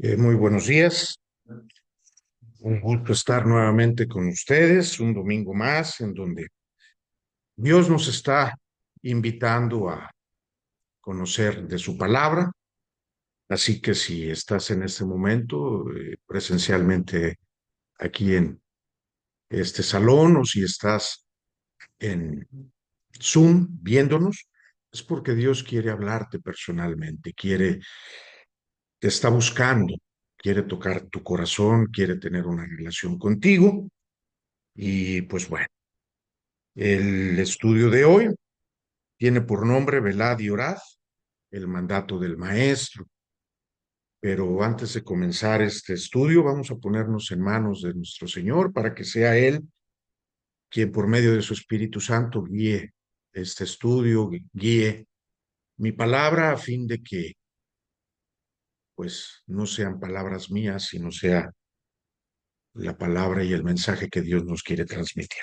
Muy buenos días. Un gusto estar nuevamente con ustedes, un domingo más en donde Dios nos está invitando a conocer de su palabra. Así que si estás en este momento presencialmente aquí en este salón o si estás en Zoom viéndonos, es porque Dios quiere hablarte personalmente, te está buscando, quiere tocar tu corazón, quiere tener una relación contigo. Y pues bueno, el estudio de hoy tiene por nombre Velad y Orad, el mandato del maestro. Pero antes de comenzar este estudio, vamos a ponernos en manos de nuestro Señor para que sea Él quien por medio de su Espíritu Santo guíe este estudio, guíe mi palabra a fin de que pues no sean palabras mías, sino sea la palabra y el mensaje que Dios nos quiere transmitir.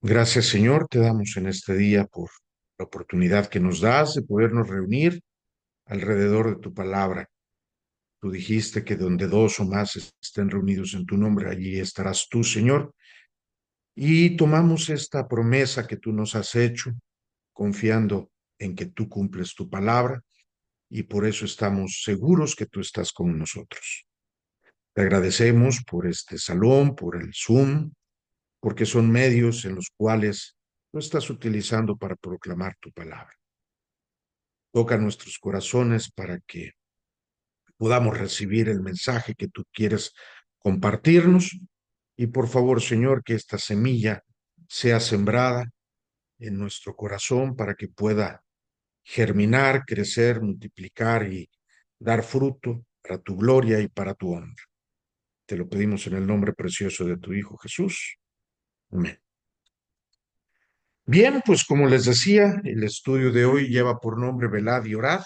Gracias, Señor, te damos en este día por la oportunidad que nos das de podernos reunir alrededor de tu palabra. Tú dijiste que donde dos o más estén reunidos en tu nombre, allí estarás tú, Señor. Y tomamos esta promesa que tú nos has hecho, confiando en que tú cumples tu palabra, y por eso estamos seguros que tú estás con nosotros. Te agradecemos por este salón, por el Zoom, porque son medios en los cuales tú estás utilizando para proclamar tu palabra. Toca nuestros corazones para que podamos recibir el mensaje que tú quieres compartirnos. Y por favor, Señor, que esta semilla sea sembrada en nuestro corazón para que pueda germinar, crecer, multiplicar y dar fruto para tu gloria y para tu honra. Te lo pedimos en el nombre precioso de tu Hijo Jesús. Amén. Bien, pues como les decía, el estudio de hoy lleva por nombre Velad y Orad,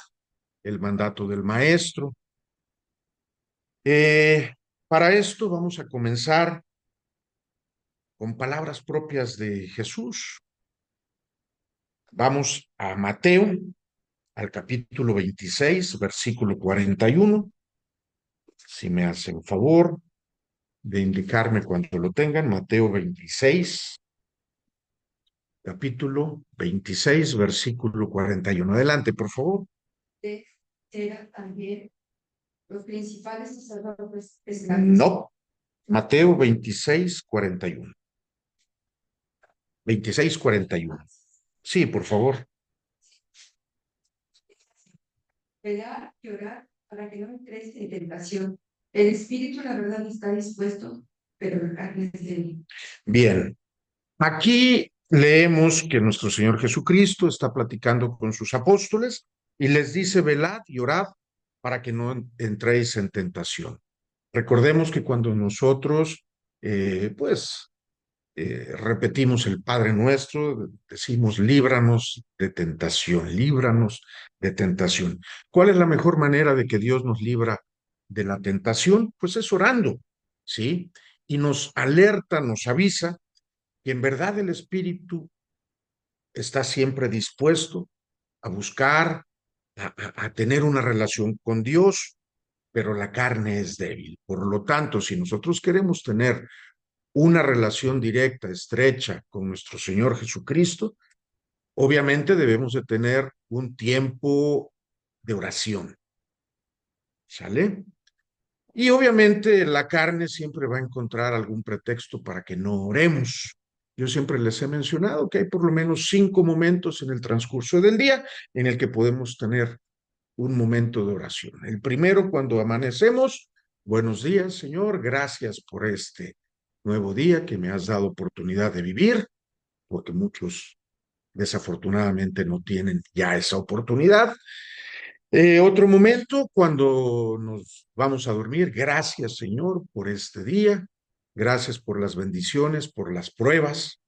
el mandato del Maestro. Eh, para esto vamos a comenzar con palabras propias de Jesús. Vamos a Mateo, al capítulo 26, versículo 41. Si me hacen favor de indicarme cuando lo tengan, Mateo 26, capítulo 26, versículo 41. Adelante, por favor. Eran también los principales sacerdotes. No, Mateo 26, 41. 26, 41. Sí, por favor. Velar y orar para que no entres en tentación. El espíritu, la verdad, está dispuesto, pero la carne es débil. Bien, aquí leemos que nuestro Señor Jesucristo está platicando con sus apóstoles y les dice, velad y orad para que no entréis en tentación. Recordemos que cuando nosotros, repetimos el Padre Nuestro, decimos, líbranos de tentación. ¿Cuál es la mejor manera de que Dios nos libra de la tentación? Pues es orando, ¿sí? Y nos alerta, nos avisa que en verdad el Espíritu está siempre dispuesto a buscar, a tener una relación con Dios, pero la carne es débil. Por lo tanto, si nosotros queremos tener una relación directa, estrecha con nuestro Señor Jesucristo, obviamente debemos de tener un tiempo de oración, ¿sale? Y obviamente la carne siempre va a encontrar algún pretexto para que no oremos. Yo siempre les he mencionado que hay por lo menos 5 momentos en el transcurso del día en el que podemos tener un momento de oración. El primero, cuando amanecemos, buenos días, Señor, gracias por este nuevo día que me has dado oportunidad de vivir, porque muchos desafortunadamente no tienen ya esa oportunidad. Otro momento, cuando nos vamos a dormir, gracias Señor por este día, gracias por las bendiciones, por las pruebas.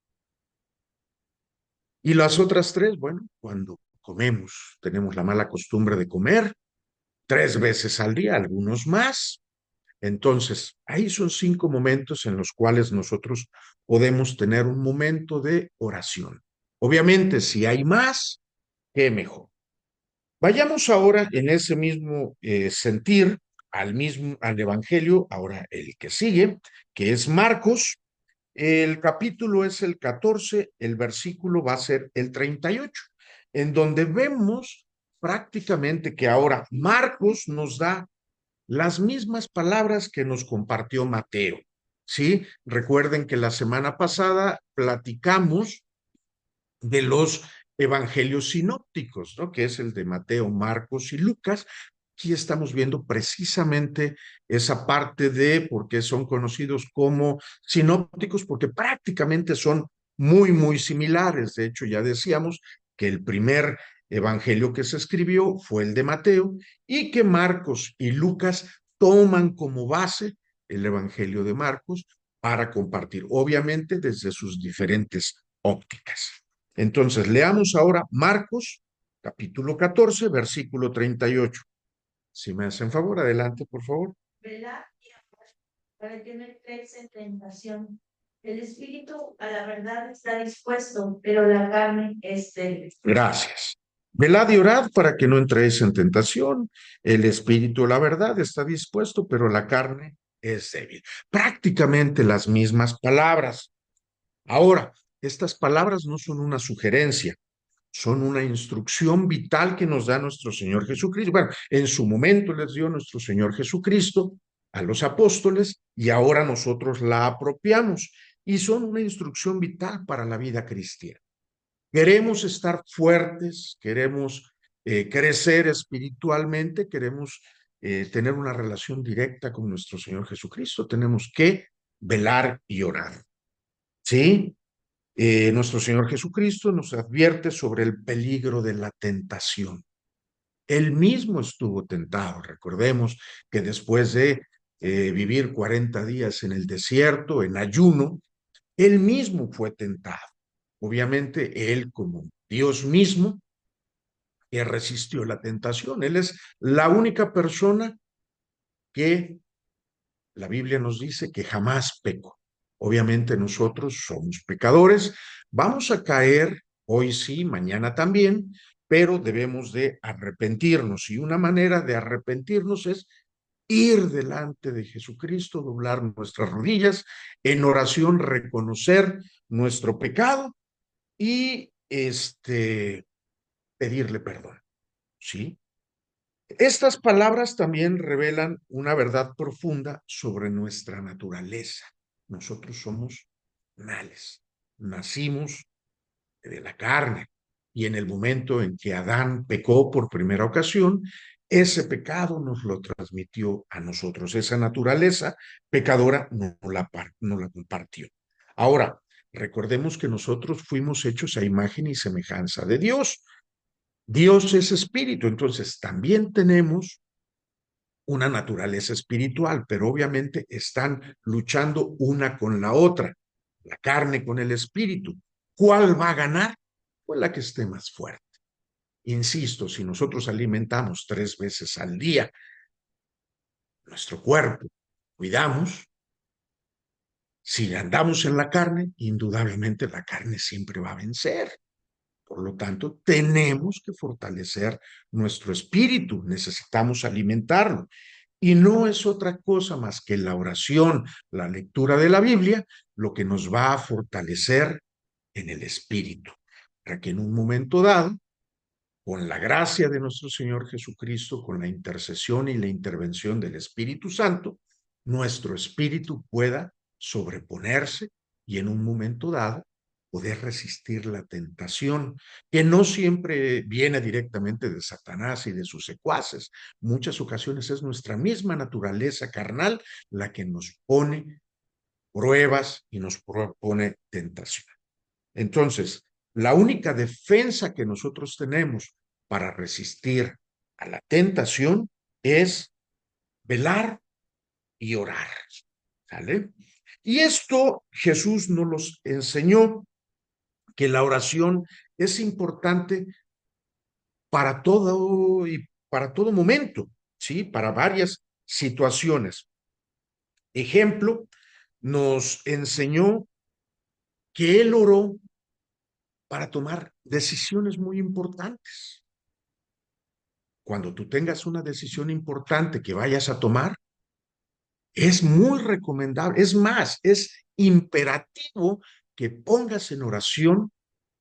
Y las otras tres, bueno, cuando comemos, tenemos la mala costumbre de comer 3 veces al día, algunos más. Entonces, ahí son 5 momentos en los cuales nosotros podemos tener un momento de oración. Obviamente, si hay más, qué mejor. Vayamos ahora en ese mismo sentir al Evangelio, ahora el que sigue, que es Marcos. El capítulo es el 14, el versículo va a ser el 38, en donde vemos prácticamente que ahora Marcos nos da las mismas palabras que nos compartió Mateo. ¿Sí? Recuerden que la semana pasada platicamos de los evangelios sinópticos, ¿no? Que es el de Mateo, Marcos y Lucas. Aquí estamos viendo precisamente esa parte de por qué son conocidos como sinópticos, porque prácticamente son muy similares. De hecho, ya decíamos que el primer evangelio que se escribió fue el de Mateo y que Marcos y Lucas toman como base el evangelio de Marcos para compartir, obviamente desde sus diferentes ópticas. Entonces, leamos ahora Marcos, capítulo 14, versículo 38. Si me hacen favor, adelante, por favor. ¿Verdad? Para que no entréis en tentación. El espíritu a la verdad está dispuesto, pero la carne es débil. Gracias. Velad y orad para que no entréis en tentación. El espíritu, la verdad, está dispuesto, pero la carne es débil. Prácticamente las mismas palabras. Ahora, estas palabras no son una sugerencia, son una instrucción vital que nos da nuestro Señor Jesucristo. Bueno, en su momento les dio nuestro Señor Jesucristo a los apóstoles y ahora nosotros la apropiamos y son una instrucción vital para la vida cristiana. Queremos estar fuertes, queremos crecer espiritualmente, queremos tener una relación directa con nuestro Señor Jesucristo, tenemos que velar y orar. ¿Sí? Nuestro Señor Jesucristo nos advierte sobre el peligro de la tentación. Él mismo estuvo tentado. Recordemos que después de vivir 40 días en el desierto, en ayuno, él mismo fue tentado. Obviamente, él como Dios mismo, que resistió la tentación. Él es la única persona que la Biblia nos dice que jamás pecó. Obviamente nosotros somos pecadores, vamos a caer hoy sí, mañana también, pero debemos de arrepentirnos y una manera de arrepentirnos es ir delante de Jesucristo, doblar nuestras rodillas, en oración reconocer nuestro pecado y pedirle perdón, ¿sí? Estas palabras también revelan una verdad profunda sobre nuestra naturaleza. Nosotros somos males, nacimos de la carne y en el momento en que Adán pecó por primera ocasión, ese pecado nos lo transmitió a nosotros. Esa naturaleza pecadora no la compartió. Ahora, recordemos que nosotros fuimos hechos a imagen y semejanza de Dios. Dios es espíritu, entonces también tenemos una naturaleza espiritual, pero obviamente están luchando una con la otra, la carne con el espíritu. ¿Cuál va a ganar? Pues la que esté más fuerte. Insisto, si nosotros alimentamos 3 veces al día nuestro cuerpo, cuidamos, si andamos en la carne, indudablemente la carne siempre va a vencer. Por lo tanto, tenemos que fortalecer nuestro espíritu, necesitamos alimentarlo. Y no es otra cosa más que la oración, la lectura de la Biblia, lo que nos va a fortalecer en el espíritu, para que en un momento dado, con la gracia de nuestro Señor Jesucristo, con la intercesión y la intervención del Espíritu Santo, nuestro espíritu pueda sobreponerse y en un momento dado poder resistir la tentación, que no siempre viene directamente de Satanás y de sus secuaces. Muchas ocasiones es nuestra misma naturaleza carnal la que nos pone pruebas y nos propone tentación. Entonces, la única defensa que nosotros tenemos para resistir a la tentación es velar y orar. ¿Sale? Y esto Jesús nos los enseñó, que la oración es importante para todo y para todo momento, ¿sí? Para varias situaciones. Ejemplo, nos enseñó que él oró para tomar decisiones muy importantes. cuando tú tengas una decisión importante que vayas a tomar, es muy recomendable, es más, es imperativo que pongas en oración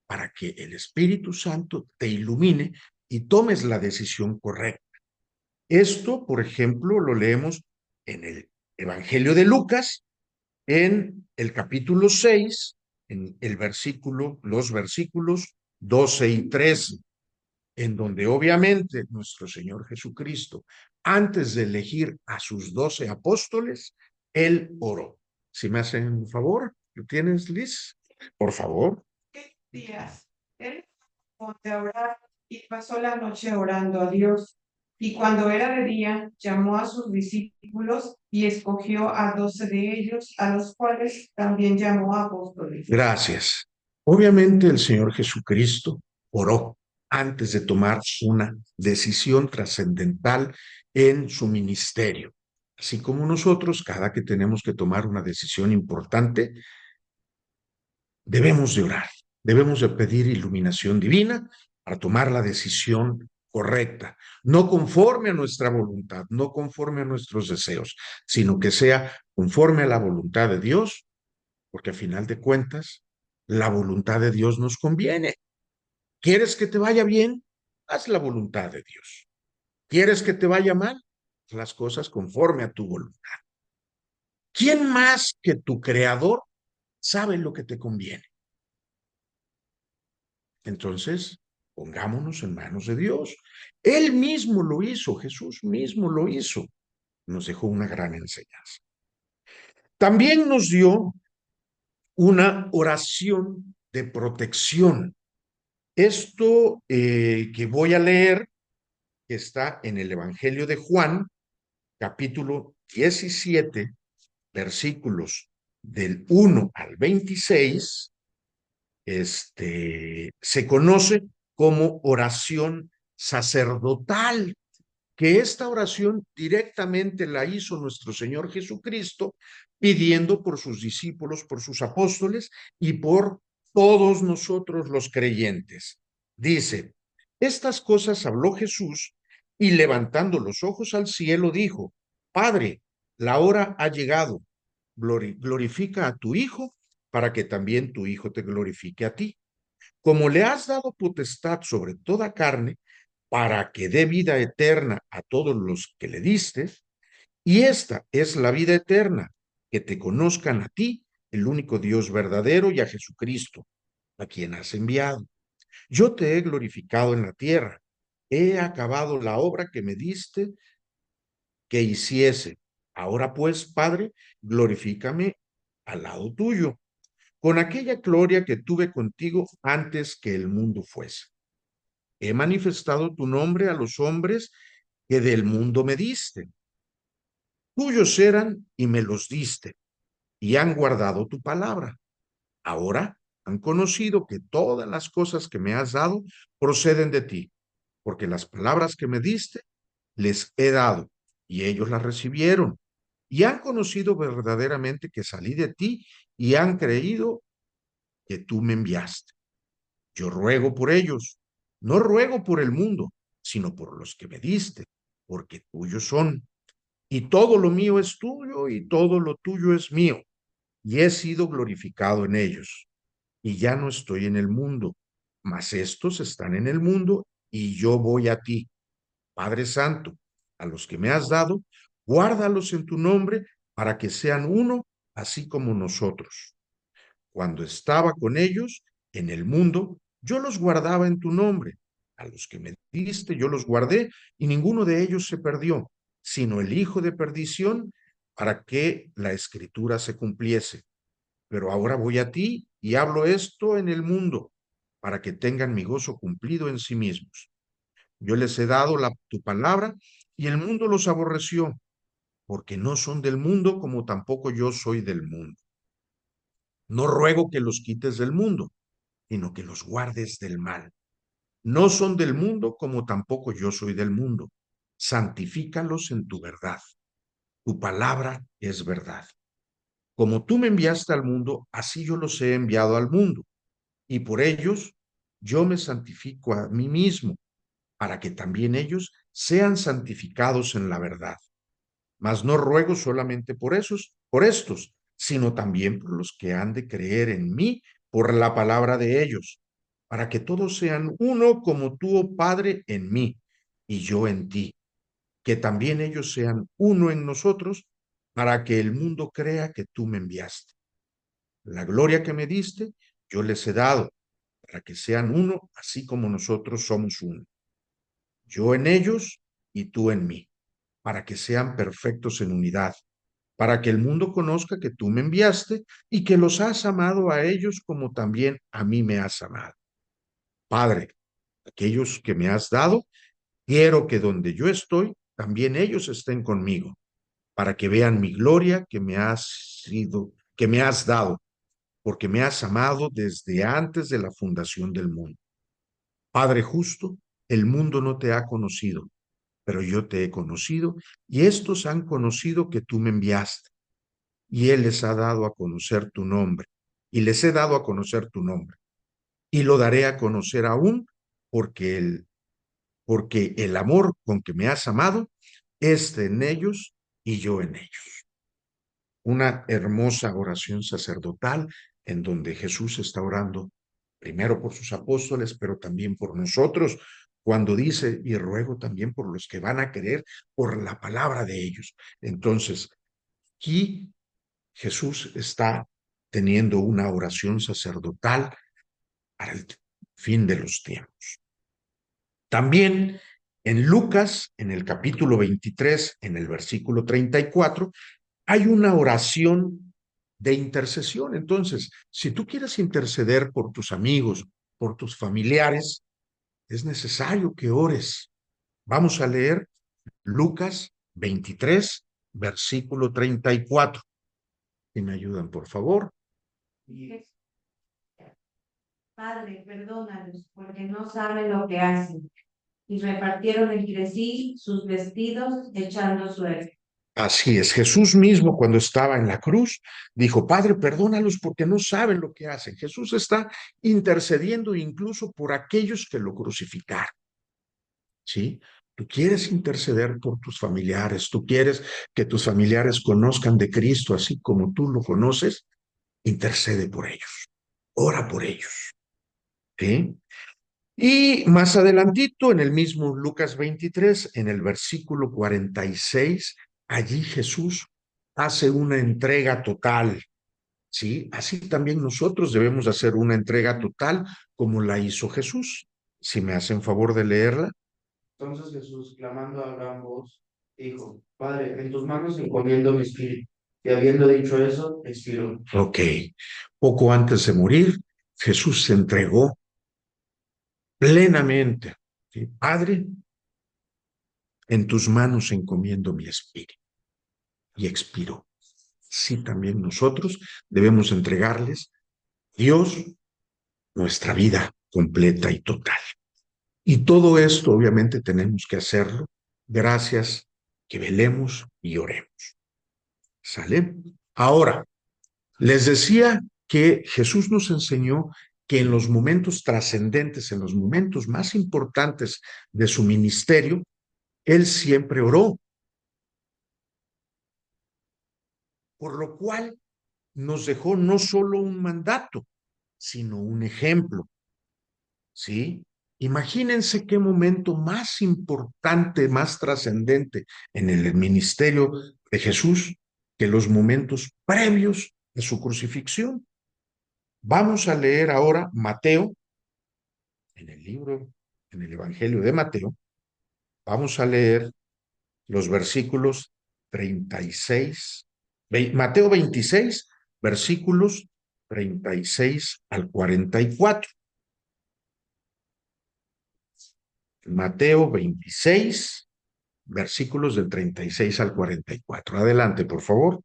para que el Espíritu Santo te ilumine y tomes la decisión correcta. Esto, por ejemplo, lo leemos en el Evangelio de Lucas, en el capítulo 6, en el versículo, los versículos 12 y 13, en donde obviamente nuestro Señor Jesucristo, antes de elegir a sus 12 apóstoles, él oró. Si me hacen un favor, ¿lo tienes, Liz? Por favor. Días. Él monte a orar y pasó la noche orando a Dios. Y cuando era de día, llamó a sus discípulos y escogió a 12 de ellos, a los cuales también llamó apóstoles. Gracias. Obviamente el Señor Jesucristo oró antes de tomar una decisión trascendental en su ministerio. Así como nosotros, cada que tenemos que tomar una decisión importante, debemos de orar, debemos de pedir iluminación divina para tomar la decisión correcta, no conforme a nuestra voluntad, no conforme a nuestros deseos, sino que sea conforme a la voluntad de Dios, porque a final de cuentas, la voluntad de Dios nos conviene. ¿Quieres que te vaya bien? Haz la voluntad de Dios. ¿Quieres que te vaya mal? Haz las cosas conforme a tu voluntad. ¿Quién más que tu creador sabe lo que te conviene? Entonces, pongámonos en manos de Dios. Él mismo lo hizo, Jesús mismo lo hizo. Nos dejó una gran enseñanza. También nos dio una oración de protección. Esto que voy a leer, que está en el Evangelio de Juan, capítulo 17, versículos del 1 al 26, se conoce como oración sacerdotal, que esta oración directamente la hizo nuestro Señor Jesucristo, pidiendo por sus discípulos, por sus apóstoles y por todos nosotros los creyentes. Dice, estas cosas habló Jesús y levantando los ojos al cielo dijo, Padre, la hora ha llegado, glorifica a tu Hijo para que también tu Hijo te glorifique a ti. Como le has dado potestad sobre toda carne, para que dé vida eterna a todos los que le diste, y esta es la vida eterna, que te conozcan a ti, el único Dios verdadero, y a Jesucristo, a quien has enviado. Yo te he glorificado en la tierra, he acabado la obra que me diste que hiciese. Ahora pues, Padre, glorifícame al lado tuyo, con aquella gloria que tuve contigo antes que el mundo fuese. He manifestado tu nombre a los hombres que del mundo me diste. Tuyos eran y me los diste, y han guardado tu palabra. Ahora han conocido que todas las cosas que me has dado proceden de ti, porque las palabras que me diste les he dado, y ellos las recibieron, y han conocido verdaderamente que salí de ti, y han creído que tú me enviaste. Yo ruego por ellos, no ruego por el mundo, sino por los que me diste, porque tuyos son. Y todo lo mío es tuyo y todo lo tuyo es mío, y he sido glorificado en ellos. Y ya no estoy en el mundo, mas estos están en el mundo y yo voy a ti. Padre Santo, a los que me has dado, guárdalos en tu nombre para que sean uno, así como nosotros. Cuando estaba con ellos en el mundo, yo los guardaba en tu nombre. A los que me diste, yo los guardé, y ninguno de ellos se perdió, sino el hijo de perdición, para que la escritura se cumpliese. Pero ahora voy a ti y hablo esto en el mundo, para que tengan mi gozo cumplido en sí mismos. Yo les he dado tu palabra, y el mundo los aborreció, porque no son del mundo como tampoco yo soy del mundo. No ruego que los quites del mundo, sino que los guardes del mal. No son del mundo como tampoco yo soy del mundo. Santifícalos en tu verdad. Tu palabra es verdad. Como tú me enviaste al mundo, así yo los he enviado al mundo. Y por ellos yo me santifico a mí mismo, para que también ellos sean santificados en la verdad. Mas no ruego solamente por estos, sino también por los que han de creer en mí por la palabra de ellos, para que todos sean uno como tú, oh Padre, en mí y yo en ti, que también ellos sean uno en nosotros, para que el mundo crea que tú me enviaste. La gloria que me diste, yo les he dado, para que sean uno, así como nosotros somos uno. Yo en ellos y tú en mí, para que sean perfectos en unidad, para que el mundo conozca que tú me enviaste y que los has amado a ellos como también a mí me has amado. Padre, aquellos que me has dado, quiero que donde yo estoy, también ellos estén conmigo, para que vean mi gloria que me has dado, porque me has amado desde antes de la fundación del mundo. Padre justo, el mundo no te ha conocido, pero yo te he conocido, y estos han conocido que tú me enviaste, y él les ha dado a conocer tu nombre, y les he dado a conocer tu nombre, y lo daré a conocer aún, porque el amor con que me has amado es en ellos y yo en ellos. Una hermosa oración sacerdotal en donde Jesús está orando primero por sus apóstoles, pero también por nosotros, cuando dice, y ruego también por los que van a creer por la palabra de ellos. Entonces, aquí Jesús está teniendo una oración sacerdotal para el fin de los tiempos. También en Lucas, en el capítulo 23, en el versículo 34, hay una oración de intercesión. Entonces, si tú quieres interceder por tus amigos, por tus familiares, es necesario que ores. Vamos a leer Lucas 23, versículo 34. Si me ayudan, por favor. Padre, perdónalos, porque no saben lo que hacen. Y repartieron entre sí sus vestidos, echando suerte. Así es, Jesús mismo cuando estaba en la cruz dijo, Padre, perdónalos porque no saben lo que hacen. Jesús está intercediendo incluso por aquellos que lo crucificaron. ¿Sí? Tú quieres interceder por tus familiares, tú quieres que tus familiares conozcan de Cristo así como tú lo conoces, intercede por ellos, ora por ellos. ¿Sí? Y más adelantito, en el mismo Lucas 23, en el versículo 46, allí Jesús hace una entrega total, ¿sí? Así también nosotros debemos hacer una entrega total como la hizo Jesús. Si me hacen favor de leerla. Entonces Jesús, clamando a gran voz, dijo, Padre, en tus manos encomiendo mi espíritu. Y habiendo dicho eso, expiró. Ok, poco antes de morir, Jesús se entregó plenamente. ¿Sí? Padre, en tus manos encomiendo mi espíritu. Y expiró. Sí, también nosotros debemos entregarles a Dios nuestra vida completa y total. Y todo esto obviamente tenemos que hacerlo gracias que velemos y oremos. ¿Sale? Ahora, les decía que Jesús nos enseñó que en los momentos trascendentes, en los momentos más importantes de su ministerio, él siempre oró, por lo cual nos dejó no solo un mandato, sino un ejemplo, ¿sí? Imagínense qué momento más importante, más trascendente en el ministerio de Jesús que los momentos previos de su crucifixión. Vamos a leer ahora Mateo, en el libro, en el Evangelio de Mateo, vamos a leer los versículos 36, Mateo 26, versículos 36 al 44. Mateo 26, versículos del 36 al 44. Adelante, por favor.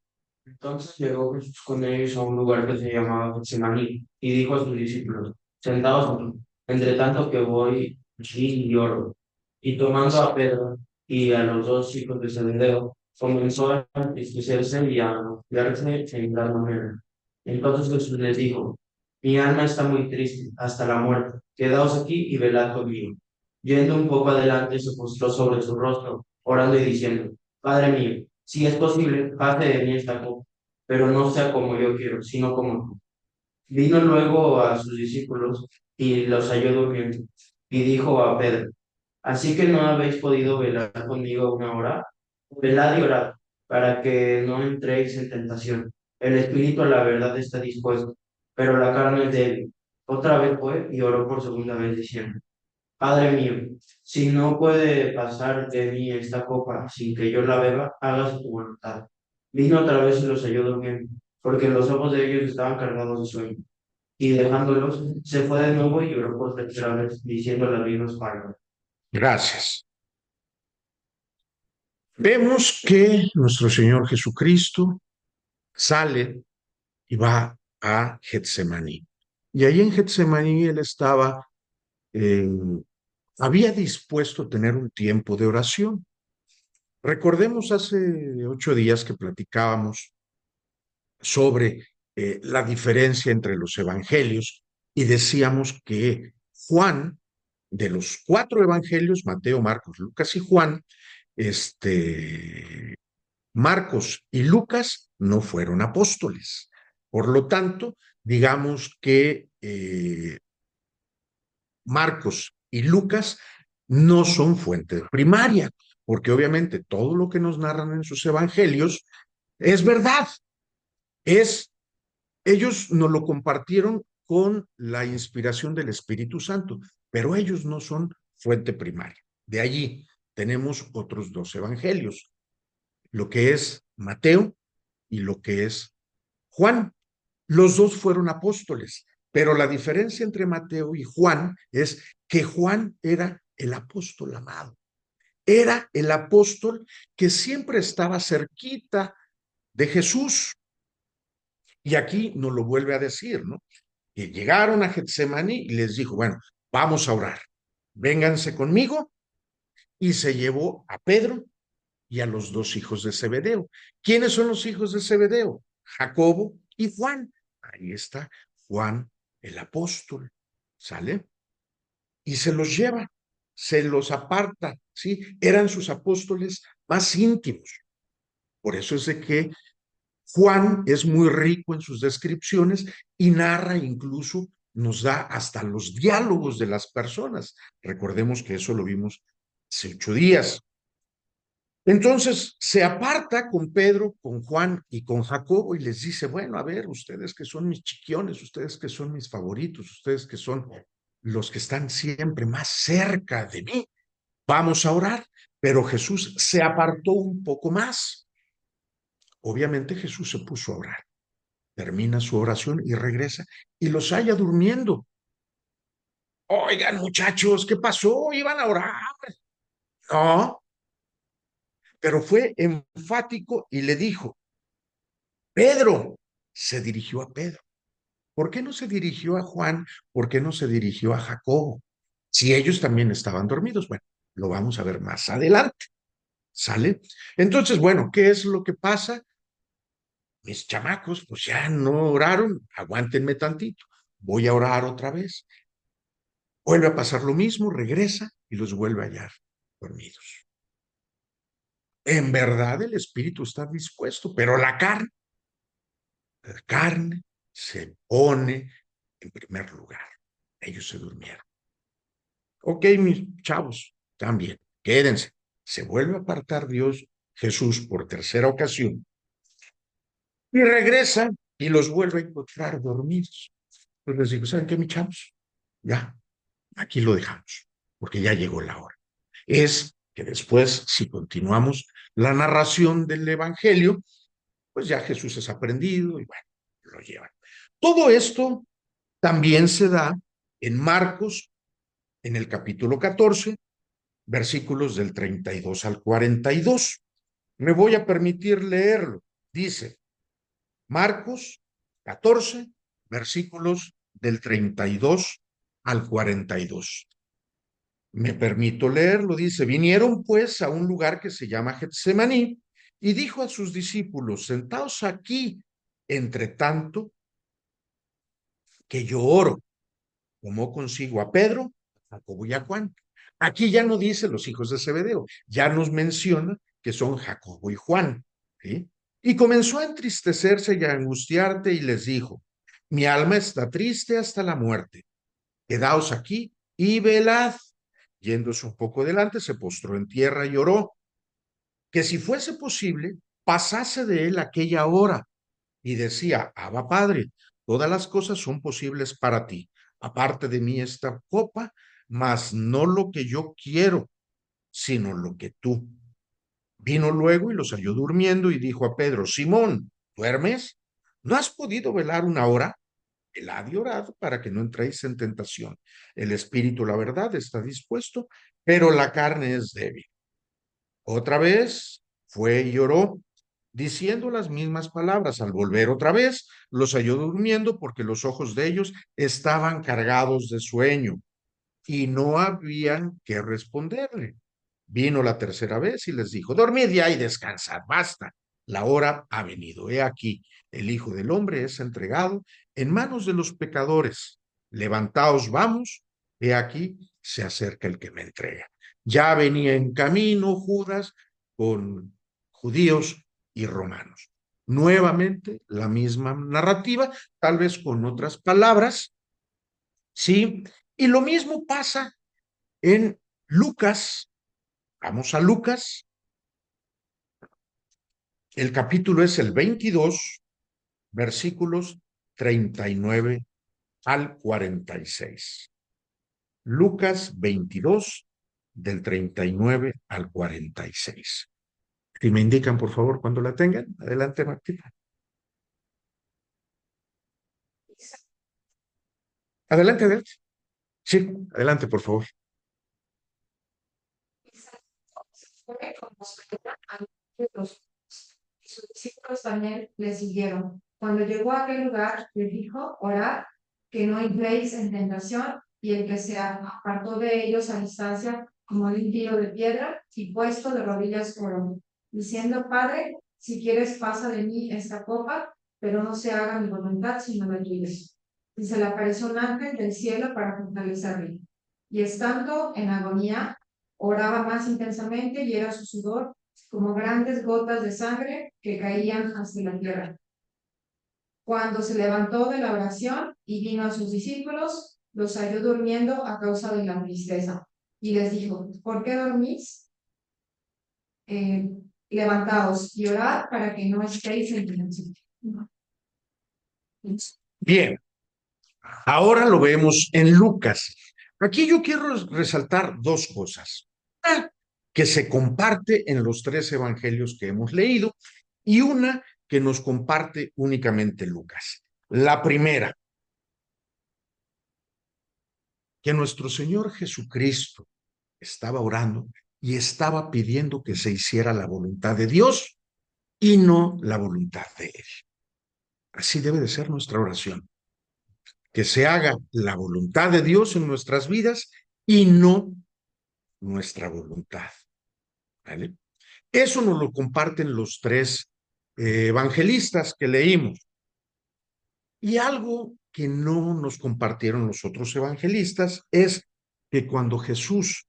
Entonces llegó Jesús con ellos a un lugar que se llamaba Getsemaní y dijo a sus discípulos, sentaos aquí, entre tanto que voy allí y oro. Y tomando a Pedro y a los dos hijos de Zebedeo, comenzó a entristecerse y a angustiarse en gran manera. Entonces Jesús les dijo, mi alma está muy triste hasta la muerte, quedaos aquí y velad conmigo. Yendo un poco adelante, se postró sobre su rostro, orando y diciendo, Padre mío, si es posible, pase de mí esta copa, pero no sea como yo quiero, sino como tú. Vino luego a sus discípulos y los halló durmiendo, y dijo a Pedro, ¿así que no habéis podido velar conmigo una hora? Velad y orad, para que no entréis en tentación. El espíritu a la verdad está dispuesto, pero la carne es débil. Otra vez fue y oró por segunda vez diciendo, Padre mío, si no puede pasar de mí esta copa sin que yo la beba, hágase tu voluntad. Vino otra vez y los halló durmiendo, porque los ojos de ellos estaban cargados de sueño. Y dejándolos, se fue de nuevo y lloró por tercera vez, diciendo las mismas palabras. Gracias. Vemos que nuestro Señor Jesucristo sale y va a Getsemaní. Y ahí en Getsemaní él estaba, eh, había dispuesto a tener un tiempo de oración. Recordemos hace 8 días que platicábamos sobre la diferencia entre los evangelios y decíamos que Juan, de los 4 evangelios, Mateo, Marcos, Lucas y Juan, Marcos y Lucas no fueron apóstoles. Por lo tanto, digamos que Marcos y Lucas no son fuente primaria, porque obviamente todo lo que nos narran en sus evangelios es verdad, es ellos nos lo compartieron con la inspiración del Espíritu Santo, pero ellos no son fuente primaria. De allí tenemos otros 2 evangelios, lo que es Mateo y lo que es Juan. Los dos fueron apóstoles, pero la diferencia entre Mateo y Juan es que Juan era el apóstol amado, era el apóstol que siempre estaba cerquita de Jesús. Y aquí nos lo vuelve a decir, ¿no? Que llegaron a Getsemaní y les dijo, bueno, vamos a orar, vénganse conmigo, y se llevó a Pedro y a los 2 hijos de Zebedeo. ¿Quiénes son los hijos de Zebedeo? Jacobo y Juan. Ahí está Juan el apóstol, ¿sale? Y se los lleva, se los aparta, ¿sí? Eran sus apóstoles más íntimos. Por eso es de que Juan es muy rico en sus descripciones y narra, incluso nos da hasta los diálogos de las personas. Recordemos que eso lo vimos hace 8 días. Entonces se aparta con Pedro, con Juan y con Jacobo y les dice, bueno, a ver, ustedes que son mis chiquiones, ustedes que son mis favoritos, ustedes que son los que están siempre más cerca de mí, vamos a orar. Pero Jesús se apartó un poco más. Obviamente Jesús se puso a orar, termina su oración y regresa y los halla durmiendo. Oigan, muchachos, ¿qué pasó? Iban a orar. No, pero fue enfático y le dijo, Pedro, se dirigió a Pedro. ¿Por qué no se dirigió a Juan? ¿Por qué no se dirigió a Jacobo? Si ellos también estaban dormidos. Bueno, lo vamos a ver más adelante. ¿Sale? Entonces, bueno, ¿qué es lo que pasa? Mis chamacos, pues ya no oraron, aguántenme tantito. Voy a orar otra vez. Vuelve a pasar lo mismo, regresa y los vuelve a hallar dormidos. En verdad el espíritu está dispuesto, pero la carne se pone en primer lugar. Ellos se durmieron. Ok, mis chavos, también, quédense. Se vuelve a apartar Dios, Jesús, por tercera ocasión, y regresa y los vuelve a encontrar dormidos. Pues les digo, ¿saben qué, mis chavos? Ya, aquí lo dejamos, porque ya llegó la hora. Es que después, si continuamos la narración del Evangelio, pues ya Jesús es aprendido y bueno, lo llevan. Todo esto también se da en Marcos, en el capítulo 14, versículos del 32 al 42. Me voy a permitir leerlo. Dice Marcos 14, versículos del 32 al 42. Me permito leerlo, dice, vinieron pues a un lugar que se llama Getsemaní y dijo a sus discípulos, sentaos aquí, entre tanto que yo oro. Tomó consigo a Pedro, a Jacobo y a Juan. Aquí ya no dice los hijos de Zebedeo, ya nos menciona que son Jacobo y Juan, ¿sí? Y comenzó a entristecerse y a angustiarte y les dijo, mi alma está triste hasta la muerte, quedaos aquí y velad. Yéndose un poco delante, se postró en tierra y oró, que si fuese posible, pasase de él aquella hora. Y decía, Abba Padre, todas las cosas son posibles para ti. Aparte de mí esta copa, mas no lo que yo quiero, sino lo que tú. Vino luego y los halló durmiendo y dijo a Pedro, Simón, ¿duermes? ¿No has podido velar una hora? Velad y orad para que no entréis en tentación. El espíritu, la verdad, está dispuesto, pero la carne es débil. Otra vez fue y oró, diciendo las mismas palabras. Al volver otra vez, los halló durmiendo porque los ojos de ellos estaban cargados de sueño y no habían que responderle. Vino la tercera vez y les dijo, dormid ya y descansad, basta, la hora ha venido. He aquí, el Hijo del Hombre es entregado en manos de los pecadores. Levantaos, vamos, he aquí, se acerca el que me entrega. Ya venía en camino Judas con judíos y romanos. Nuevamente, la misma narrativa, tal vez con otras palabras, ¿sí? Y lo mismo pasa en Lucas. Vamos a Lucas. El capítulo es el 22, versículos 39 al 46. Lucas 22, del 39 al 46. Si me indican, por favor, cuando la tengan. Adelante, Martita. Adelante, adelante. Sí, adelante, por favor. Fue como y sus discípulos también le siguieron. Cuando llegó a aquel lugar, le dijo, orad, que no entréis en tentación, y el que se apartó de ellos a distancia, como de un tiro de piedra, y puesto de rodillas oró, diciendo, Padre, si quieres pasa de mí esta copa, pero no se haga mi voluntad, sino la tuya. Y se le apareció un ángel del cielo para fortalecerle. Y estando en agonía, oraba más intensamente y era su sudor como grandes gotas de sangre que caían hasta la tierra. Cuando se levantó de la oración y vino a sus discípulos, los halló durmiendo a causa de la tristeza. Y les dijo, ¿por qué dormís? Levantaos y orad para que no estéis en tentación. Bien, ahora lo vemos en Lucas. Aquí yo quiero resaltar dos cosas. Una que se comparte en los tres evangelios que hemos leído y una que nos comparte únicamente Lucas. La primera, que nuestro Señor Jesucristo estaba orando y estaba pidiendo que se hiciera la voluntad de Dios y no la voluntad de Él. Así debe de ser nuestra oración, que se haga la voluntad de Dios en nuestras vidas y no nuestra voluntad. ¿Vale? Eso nos lo comparten los tres evangelistas que leímos. Y algo que no nos compartieron los otros evangelistas es que cuando Jesús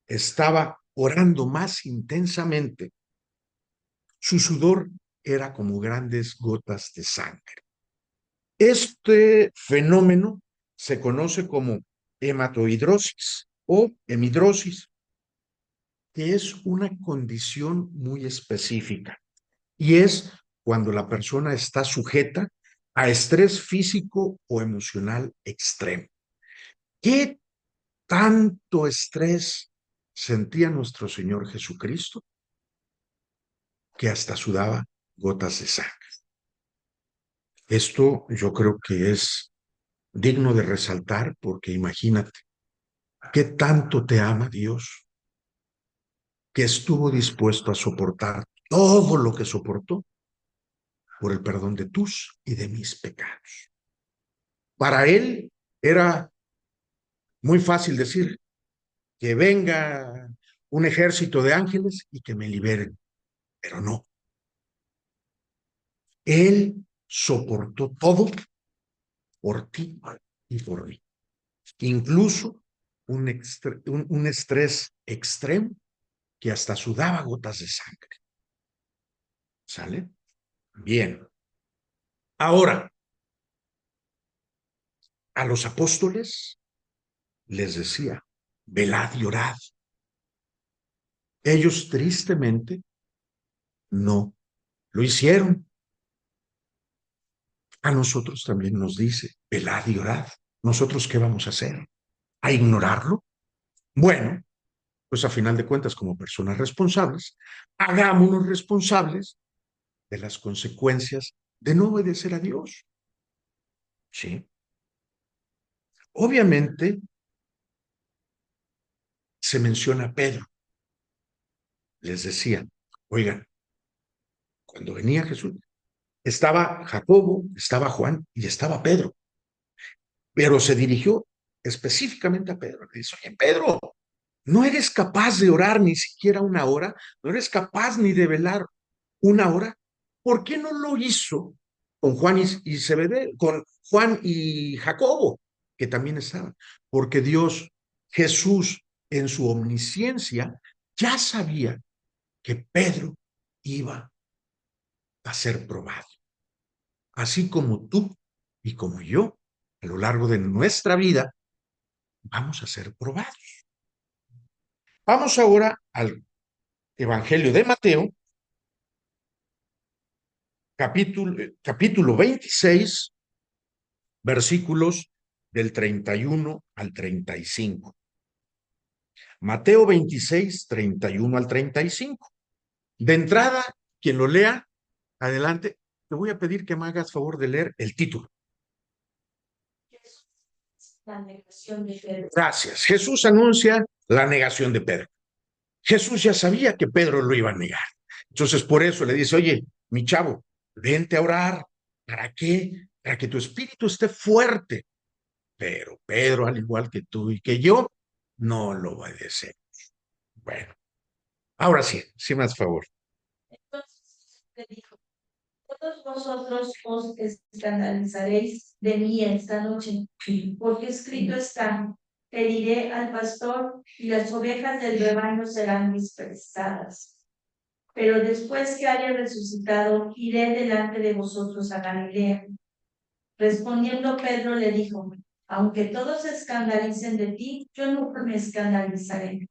estaba orando más intensamente, su sudor era como grandes gotas de sangre. Este fenómeno se conoce como hematohidrosis o hemidrosis, que es una condición muy específica y es cuando la persona está sujeta a estrés físico o emocional extremo. ¿Qué tanto estrés sentía nuestro Señor Jesucristo que hasta sudaba gotas de sangre? Esto yo creo que es digno de resaltar porque imagínate, ¿qué tanto te ama Dios que estuvo dispuesto a soportar todo lo que soportó por el perdón de tus y de mis pecados? Para él era muy fácil decir que venga un ejército de ángeles y que me liberen, pero no. Él soportó todo por ti y por mí. Incluso un estrés extremo que hasta sudaba gotas de sangre. ¿Sale? Bien. Ahora, a los apóstoles les decía, velad y orad. Ellos tristemente no lo hicieron. A nosotros también nos dice, velad y orad. ¿Nosotros qué vamos a hacer? ¿A ignorarlo? Bueno, pues a final de cuentas, como personas responsables, hagámonos responsables de las consecuencias de no obedecer a Dios. Sí. Obviamente se menciona a Pedro. Les decía, oigan, cuando venía Jesús, estaba Jacobo, estaba Juan y estaba Pedro. Pero se dirigió específicamente a Pedro. Le dice, oye, Pedro, no eres capaz de orar ni siquiera una hora, no eres capaz ni de velar una hora. ¿Por qué no lo hizo con Juan y Zebedeo, con Juan y Jacobo, que también estaban? Porque Dios, Jesús, en su omnisciencia, ya sabía que Pedro iba a ser probado. Así como tú y como yo, a lo largo de nuestra vida, vamos a ser probados. Vamos ahora al Evangelio de Mateo, capítulo 26, versículos del 31 al 35. Mateo 26, 31 al 35. De entrada, quien lo lea, adelante, te voy a pedir que me hagas favor de leer el título. La negación de Pedro. Gracias. Jesús anuncia la negación de Pedro. Jesús ya sabía que Pedro lo iba a negar. Entonces, por eso le dice, oye, mi chavo, vente a orar. ¿Para qué? Para que tu espíritu esté fuerte. Pero Pedro, al igual que tú y que yo, no lo obedecemos. Bueno, ahora sí, sí me haces favor. Entonces le dijo, todos vosotros os escandalizaréis de mí esta noche, porque escrito está, heriré al pastor y las ovejas del rebaño serán dispersadas. Pero después que haya resucitado, iré delante de vosotros a Galilea. Respondiendo Pedro le dijo, aunque todos se escandalicen de ti, yo nunca me escandalizaré.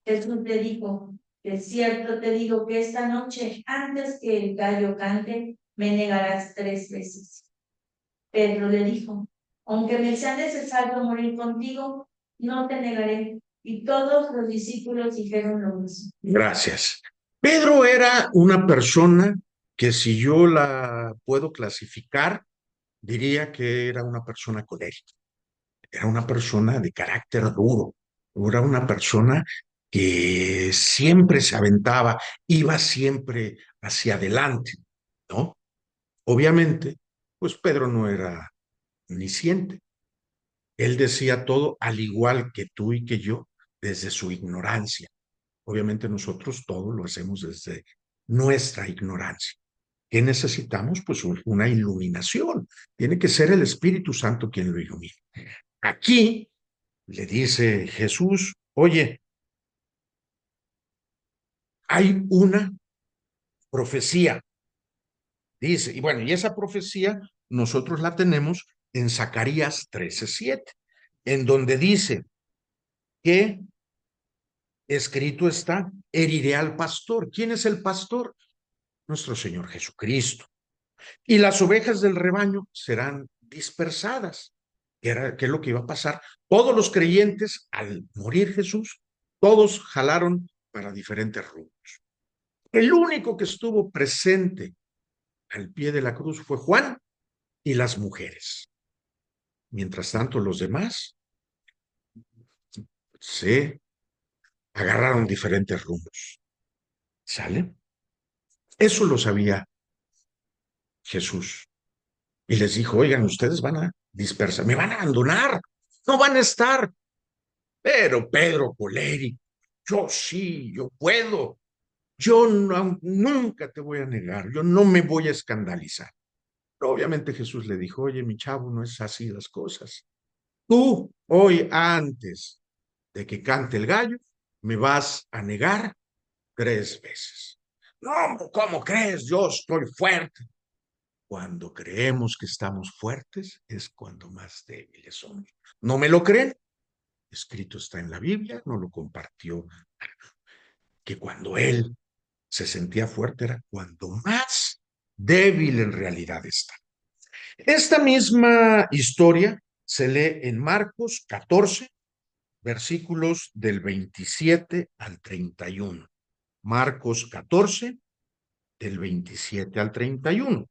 Jesús le dijo, de cierto te digo que esta noche, antes que el gallo cante, me negarás 3 veces. Pedro le dijo, aunque me sea necesario morir contigo, no te negaré. Y todos los discípulos dijeron lo mismo. Gracias. Pedro era una persona que si yo la puedo clasificar, diría que era una persona colérica. Era una persona de carácter duro. Era una persona que siempre se aventaba, iba siempre hacia adelante, ¿no? Obviamente, pues Pedro no era omnisciente. Él decía todo al igual que tú y que yo, desde su ignorancia. Obviamente nosotros todo lo hacemos desde nuestra ignorancia. ¿Qué necesitamos? Pues una iluminación. Tiene que ser el Espíritu Santo quien lo ilumine. Aquí le dice Jesús, oye, hay una profecía, dice, y bueno, y esa profecía nosotros la tenemos en Zacarías 13:7, en donde dice que escrito está, heriré al pastor. ¿Quién es el pastor? Nuestro Señor Jesucristo. Y las ovejas del rebaño serán dispersadas. ¿Qué es lo que iba a pasar? Todos los creyentes, al morir Jesús, todos jalaron para diferentes rumbos. El único que estuvo presente al pie de la cruz fue Juan y las mujeres. Mientras tanto, los demás se agarraron diferentes rumbos. ¿Sale? Eso lo sabía Jesús. Y les dijo, oigan, ustedes van a dispersar, me van a abandonar, no van a estar. Pero Pedro colérico, yo sí, yo puedo, yo no, nunca te voy a negar, yo no me voy a escandalizar. Pero obviamente Jesús le dijo, oye, mi chavo, no es así las cosas. Tú, hoy, antes de que cante el gallo, me vas a negar 3 veces. No, hombre, ¿cómo crees? Yo estoy fuerte. Cuando creemos que estamos fuertes es cuando más débiles somos. ¿No me lo creen? Escrito está en la Biblia, no lo compartió, que cuando él se sentía fuerte era cuando más débil en realidad está. Esta misma historia se lee en Marcos 14, versículos del 27 al 31. Marcos 14, del 27 al 31.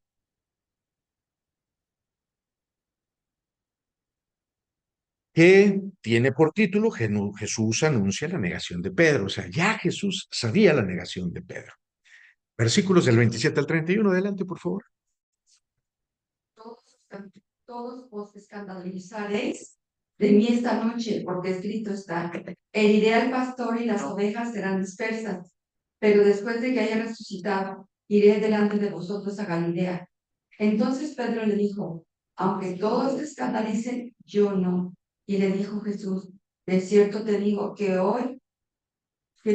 Que tiene por título Jesús anuncia la negación de Pedro. O sea, ya Jesús sabía la negación de Pedro. Versículos del 27 al 31. Adelante, por favor. Todos os escandalizaréis de mí esta noche, porque escrito está: heriré al pastor y las ovejas serán dispersas. Pero después de que haya resucitado, iré delante de vosotros a Galilea. Entonces Pedro le dijo: aunque todos se escandalicen, yo no. Y le dijo Jesús: de cierto te digo que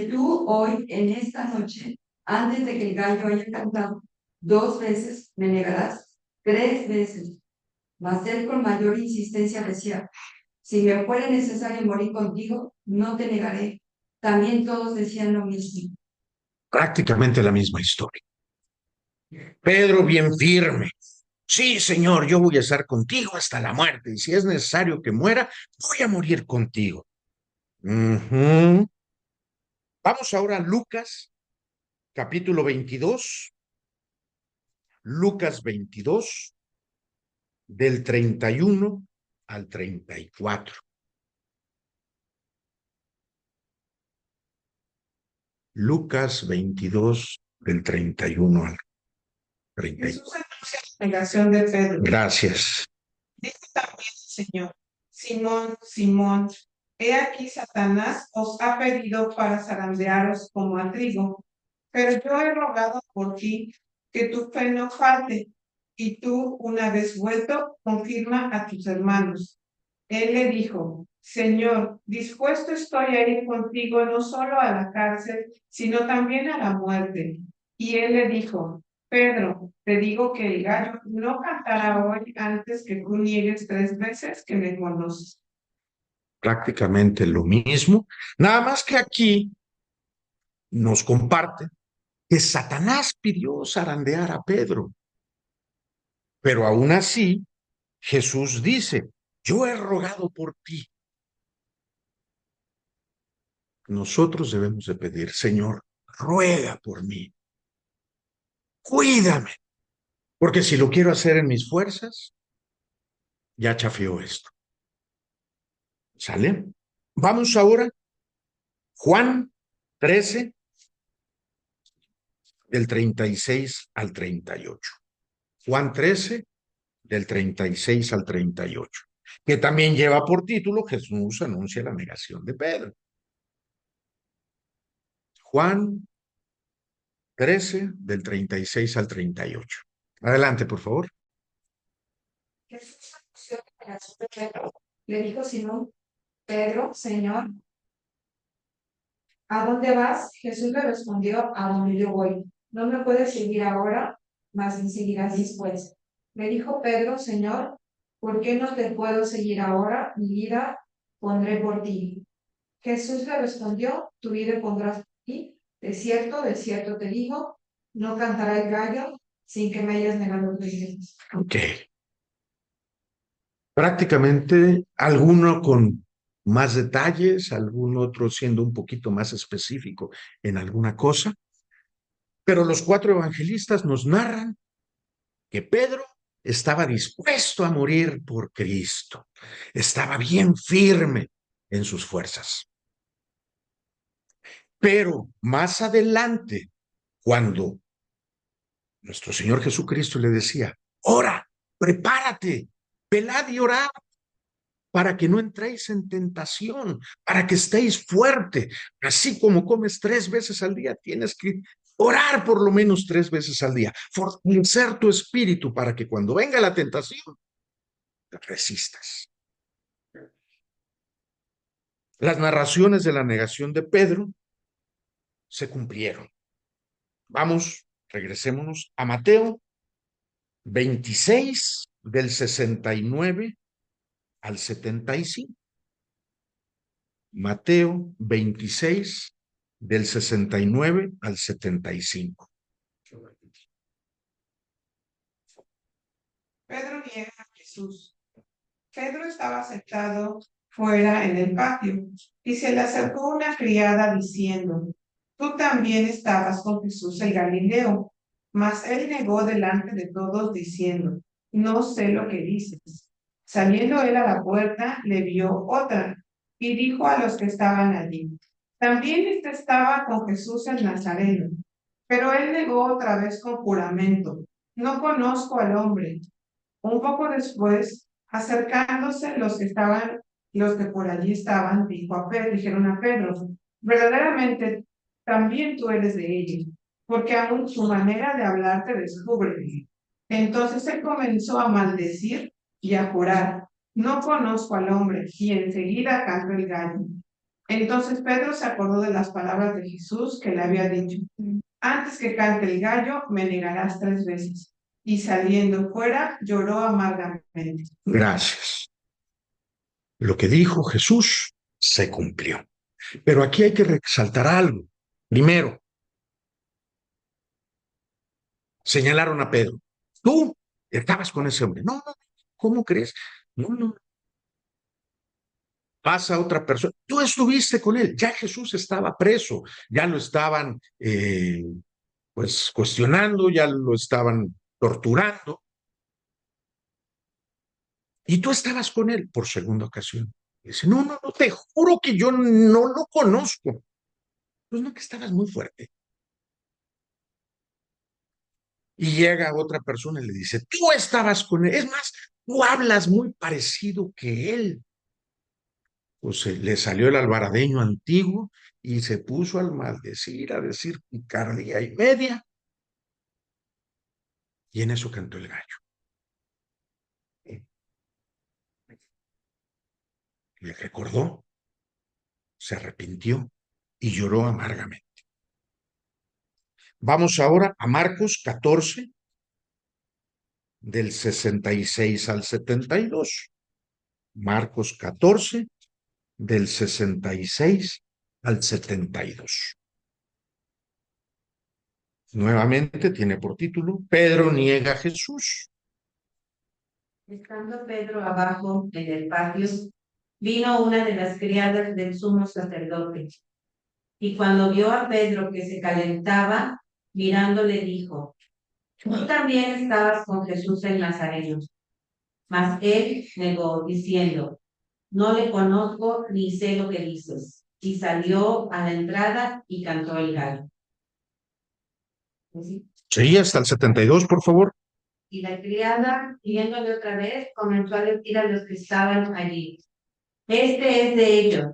tú hoy, en esta noche, antes de que el gallo haya cantado, 2 veces me negarás, 3 veces. Mas él con mayor insistencia decía: si me fuera necesario morir contigo, no te negaré. También todos decían lo mismo. Prácticamente la misma historia. Pedro bien firme. Sí, Señor, yo voy a estar contigo hasta la muerte. Y si es necesario que muera, voy a morir contigo. Vamos ahora a Lucas, capítulo 22. Lucas 22, del 31 al 34. Lucas 22, del 31 al 34. Jesús anuncia la negación de Pedro. Gracias. Dice también el Señor: Simón, Simón, he aquí Satanás os ha pedido para zarandearos como a trigo, pero yo he rogado por ti que tu fe no falte, y tú, una vez vuelto, confirma a tus hermanos. Él le dijo: Señor, dispuesto estoy a ir contigo no solo a la cárcel, sino también a la muerte. Y él le dijo: Pedro, te digo que el gallo no cantará hoy antes que tú niegues 3 veces que me conoces. Prácticamente lo mismo, nada más que aquí nos comparte que Satanás pidió zarandear a Pedro, pero aún así Jesús dice, yo he rogado por ti. Nosotros debemos de pedir, Señor, ruega por mí, cuídame, porque si lo quiero hacer en mis fuerzas, ya chafeó esto. ¿Sale? Vamos ahora, Juan 13, del 36 al 38. Juan 13, del 36 al 38, que también lleva por título Jesús anuncia la negación de Pedro. Juan 13, del 36 al 38. Adelante, por favor. Jesús anunció la negación de Pedro. Le dijo Simón: Pedro, Señor, ¿a dónde vas? Jesús le respondió: a donde yo voy. No me puedes seguir ahora, mas me seguirás después. Le dijo Pedro: Señor, ¿por qué no te puedo seguir ahora? Mi vida pondré por ti. Jesús le respondió: tu vida pondrás por ti. De cierto te digo, no cantará el gallo sin que me hayas negado 3 veces. Ok. Prácticamente alguno con más detalles, algún otro siendo un poquito más específico en alguna cosa, pero los 4 evangelistas nos narran que Pedro estaba dispuesto a morir por Cristo, estaba bien firme en sus fuerzas. Pero más adelante, cuando nuestro Señor Jesucristo le decía, ora, prepárate, velad y orad, para que no entréis en tentación, para que estéis fuerte, así como comes 3 veces al día, tienes que orar por lo menos 3 veces al día, fortalecer tu espíritu para que cuando venga la tentación, resistas. Las narraciones de la negación de Pedro se cumplieron. Vamos, regresémonos a Mateo 26, del 69 al 75. Mateo 26, del 69 al 75. Pedro niega a Jesús. Pedro estaba sentado fuera en el patio y se le acercó una criada diciendo, tú también estabas con Jesús el Galileo. Mas él negó delante de todos diciendo, no sé lo que dices. Saliendo él a la puerta, le vio otra y dijo a los que estaban allí, también éste estaba con Jesús el Nazareno. Pero él negó otra vez con juramento, no conozco al hombre. Un poco después, acercándose los que por allí estaban, dijeron a Pedro, verdaderamente también tú eres de ellos, porque aún su manera de hablar te descubre. Entonces él comenzó a maldecir y a jurar, no conozco al hombre, y enseguida cantó el gallo. Entonces Pedro se acordó de las palabras de Jesús que le había dicho, antes que cante el gallo, me negarás 3 veces. Y saliendo fuera, lloró amargamente. Gracias. Lo que dijo Jesús se cumplió. Pero aquí hay que resaltar algo. Primero, señalaron a Pedro. Tú estabas con ese hombre. No, no, ¿cómo crees? No, no. Pasa otra persona. Tú estuviste con él. Ya Jesús estaba preso. Ya lo estaban, pues, cuestionando, ya lo estaban torturando. Y tú estabas con él por segunda ocasión. Dice, no, no, no, te juro que yo no lo conozco. Pues no, que estabas muy fuerte. Y llega otra persona y le dice, tú estabas con él. Es más, tú hablas muy parecido que él. Pues le salió el alvaradeño antiguo y se puso al maldecir, a decir picardía y media. Y en eso cantó el gallo. Le recordó, se arrepintió y lloró amargamente. Vamos ahora a Marcos 14, del 66 al 72. Marcos 14, del 66 al 72. Nuevamente tiene por título, Pedro niega a Jesús. Estando Pedro abajo en el patio, vino una de las criadas del sumo sacerdote, y cuando vio a Pedro que se calentaba, mirándole dijo, tú también estabas con Jesús el Nazareno. Mas él negó, diciendo, no le conozco ni sé lo que dices. Y salió a la entrada y cantó el gallo. ¿Sí? Sí, hasta el 72, por favor. Y la criada, viéndole otra vez, comenzó a decir a los que estaban allí, este es de ellos.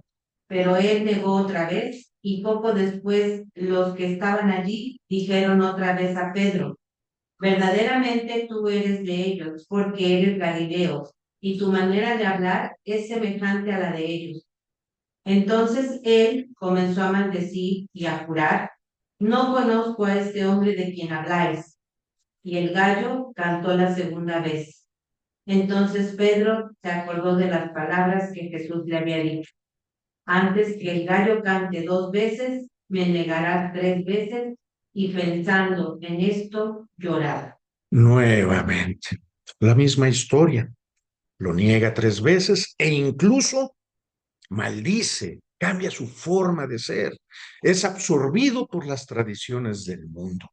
Pero él negó otra vez, y poco después los que estaban allí dijeron otra vez a Pedro, verdaderamente tú eres de ellos, porque eres Galileo, y tu manera de hablar es semejante a la de ellos. Entonces él comenzó a maldecir y a jurar, no conozco a este hombre de quien habláis. Y el gallo cantó la segunda vez. Entonces Pedro se acordó de las palabras que Jesús le había dicho. Antes que el gallo cante 2 veces, me negarás 3 veces, y pensando en esto, lloraba. Nuevamente, la misma historia. Lo niega 3 veces e incluso maldice, cambia su forma de ser. Es absorbido por las tradiciones del mundo.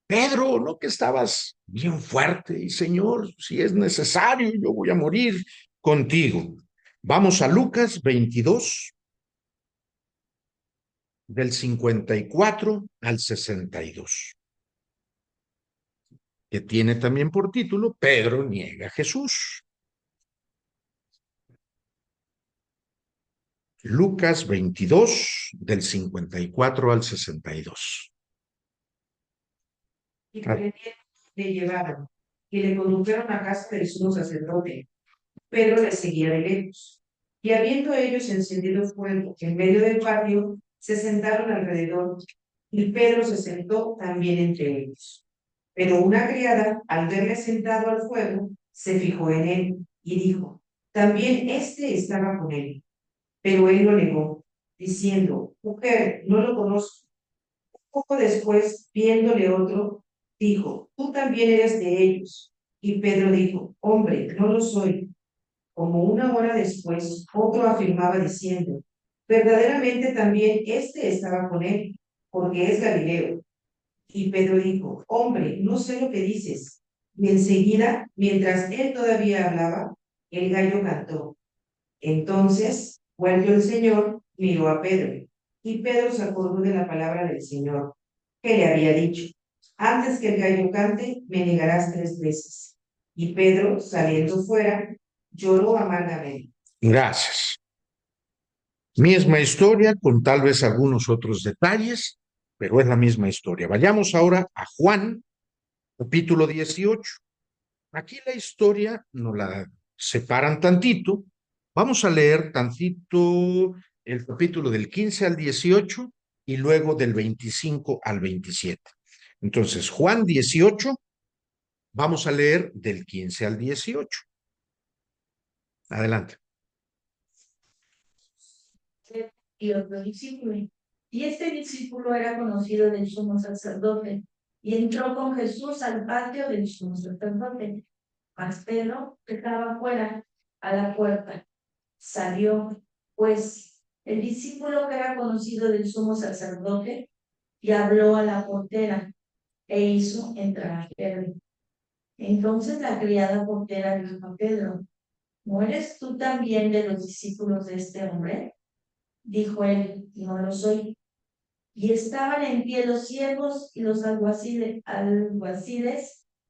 Pedro, ¿no que estabas bien fuerte? Y Señor, si es necesario, yo voy a morir contigo. Vamos a Lucas 22, del 54 al 62, que tiene también por título, Pedro niega a Jesús. Lucas 22, del 54 al 62. Y prendieron, le llevaron, y le condujeron a casa del sumo sacerdote. Pedro le seguía de lejos. Y habiendo ellos encendido fuego en medio del patio, se sentaron alrededor, y Pedro se sentó también entre ellos. Pero una criada, al verle sentado al fuego, se fijó en él y dijo, también éste estaba con él. Pero él lo negó, diciendo, mujer, no lo conozco. Poco después, viéndole otro, dijo, tú también eres de ellos. Y Pedro dijo, hombre, no lo soy. Como una hora después, otro afirmaba diciendo, verdaderamente también este estaba con él, porque es Galileo. Y Pedro dijo, hombre, no sé lo que dices. Y enseguida, mientras él todavía hablaba, el gallo cantó. Entonces, vuelto el Señor, miró a Pedro. Y Pedro se acordó de la palabra del Señor, que le había dicho, antes que el gallo cante, me negarás 3 veces. Y Pedro, saliendo fuera, lloró amargamente. Gracias. Misma historia con tal vez algunos otros detalles, pero es la misma historia. Vayamos ahora a Juan, capítulo 18. Aquí la historia nos la separan tantito. Vamos a leer tantito el capítulo del 15 al 18 y luego del 25 al 27. Entonces, Juan 18, vamos a leer del 15 al 18. Adelante. Y otro discípulo. Y este discípulo era conocido del sumo sacerdote, y entró con Jesús al patio del sumo sacerdote. Mas Pedro estaba afuera, a la puerta. Salió, pues, el discípulo que era conocido del sumo sacerdote, y habló a la portera, e hizo entrar a Pedro. Entonces la criada portera dijo a Pedro, ¿no eres tú también de los discípulos de este hombre? Dijo él, no lo soy. Y estaban en pie los siervos y los alguaciles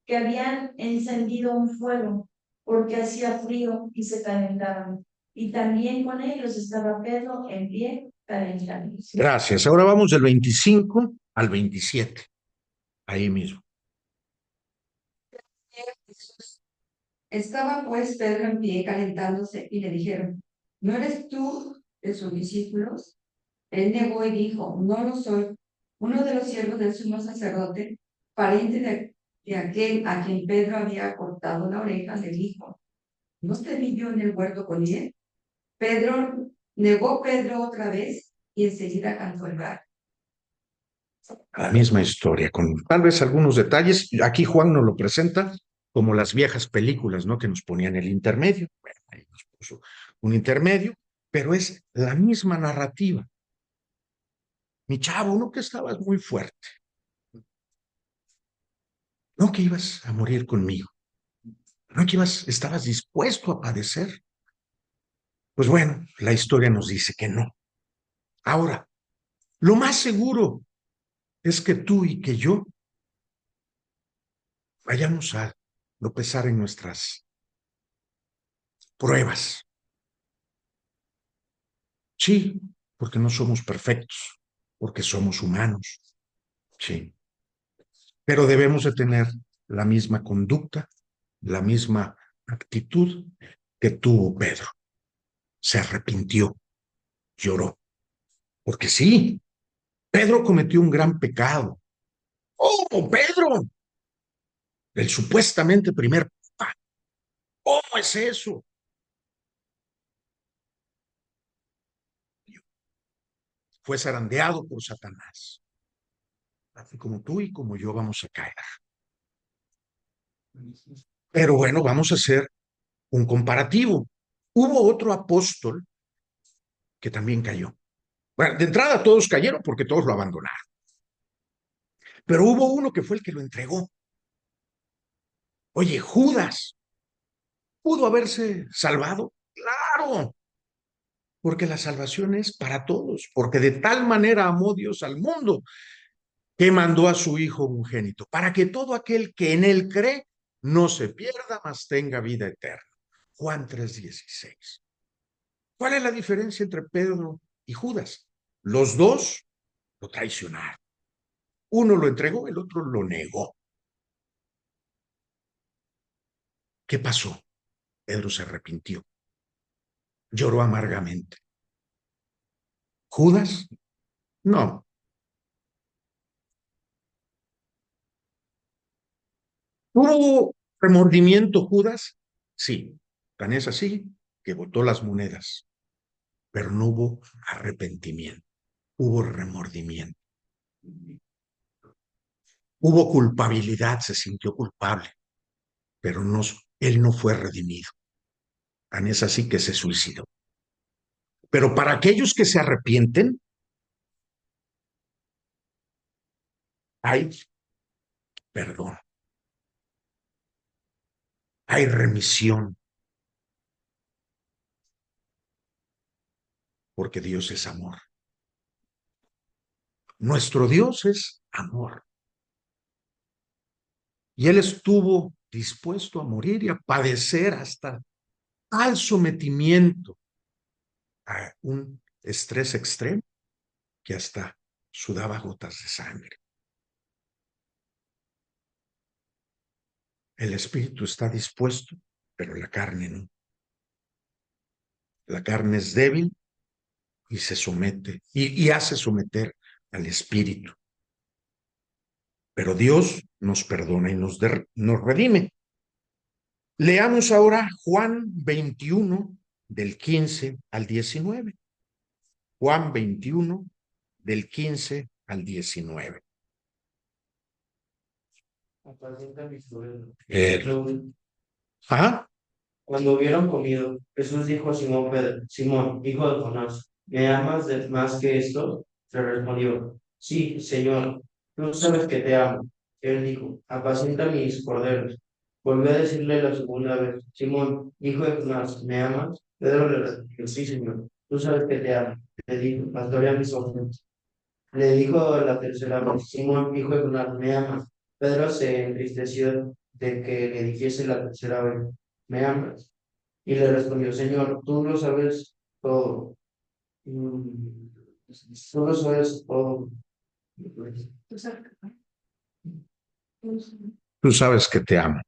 que habían encendido un fuego, porque hacía frío y se calentaban. Y también con ellos estaba Pedro en pie, calentándose. Gracias. Ahora vamos del 25 al 27. Ahí mismo. Estaba pues Pedro en pie calentándose y le dijeron, ¿no eres tú de sus discípulos? Él negó y dijo, no lo soy. Uno de los siervos del sumo sacerdote, pariente de aquel a quien Pedro había cortado la oreja, le dijo, ¿no te vi yo en el huerto con él? Negó Pedro otra vez y enseguida cantó el gallo. La misma historia, con tal vez algunos detalles. Aquí Juan nos lo presenta como las viejas películas, ¿no? Que nos ponían el intermedio. Bueno, ahí nos puso un intermedio, pero es la misma narrativa. Mi chavo, no que estabas muy fuerte, no que ibas a morir conmigo, no que estabas dispuesto a padecer. Pues bueno, la historia nos dice que no. Ahora, lo más seguro es que tú y que yo vayamos a tropezar en nuestras pruebas. Sí, porque no somos perfectos, porque somos humanos, sí. Pero debemos de tener la misma conducta, la misma actitud que tuvo Pedro. Se arrepintió, lloró. Porque sí, Pedro cometió un gran pecado. ¡Oh, Pedro! El supuestamente primer papa. ¿Cómo es eso? Fue zarandeado por Satanás. Así como tú y como yo vamos a caer. Pero bueno, vamos a hacer un comparativo. Hubo otro apóstol que también cayó. Bueno, de entrada todos cayeron porque todos lo abandonaron. Pero hubo uno que fue el que lo entregó. Oye, Judas, ¿pudo haberse salvado? Claro, porque la salvación es para todos, porque de tal manera amó Dios al mundo que mandó a su Hijo unigénito, para que todo aquel que en él cree no se pierda, mas tenga vida eterna. Juan 3:16. ¿Cuál es la diferencia entre Pedro y Judas? Los dos lo traicionaron. Uno lo entregó, el otro lo negó. ¿Qué pasó? Pedro se arrepintió. lloró amargamente. Judas, no. ¿Hubo remordimiento Judas? Sí. Tan es así que botó las monedas, pero no hubo arrepentimiento, hubo remordimiento. Hubo culpabilidad, se sintió culpable, pero no, él no fue redimido. Tan es así que se suicidó. Pero para aquellos que se arrepienten, hay perdón, hay remisión, porque Dios es amor. Nuestro Dios es amor. Y Él estuvo dispuesto a morir y a padecer hasta al sometimiento a un estrés extremo que hasta sudaba gotas de sangre. El espíritu está dispuesto, pero la carne no. La carne es débil y se somete y hace someter al espíritu. Pero Dios nos perdona y nos redime. Leamos ahora Juan 21, del 15 al 19. Juan 21, del 15 al 19. Apacienta mis ovejas. Ajá. Cuando hubieron comido, Jesús dijo a Simón Pedro, Simón, hijo de Jonás, ¿me amas más que esto? Le respondió, sí, Señor, tú sabes que te amo. Él dijo, apacienta mis corderos. Volvió a decirle la segunda vez, Simón, hijo de Jonás, ¿me amas? Pedro le respondió, sí, Señor, tú sabes que te amo. Le dijo, pastorea mis ovejas. Le dijo la tercera vez, Simón, hijo de Jonás, ¿me amas? Pedro se entristeció de que le dijese la tercera vez, ¿me amas? Y le respondió, Señor, tú lo sabes todo. Mm, Tú lo sabes todo. Tú sabes que te amo.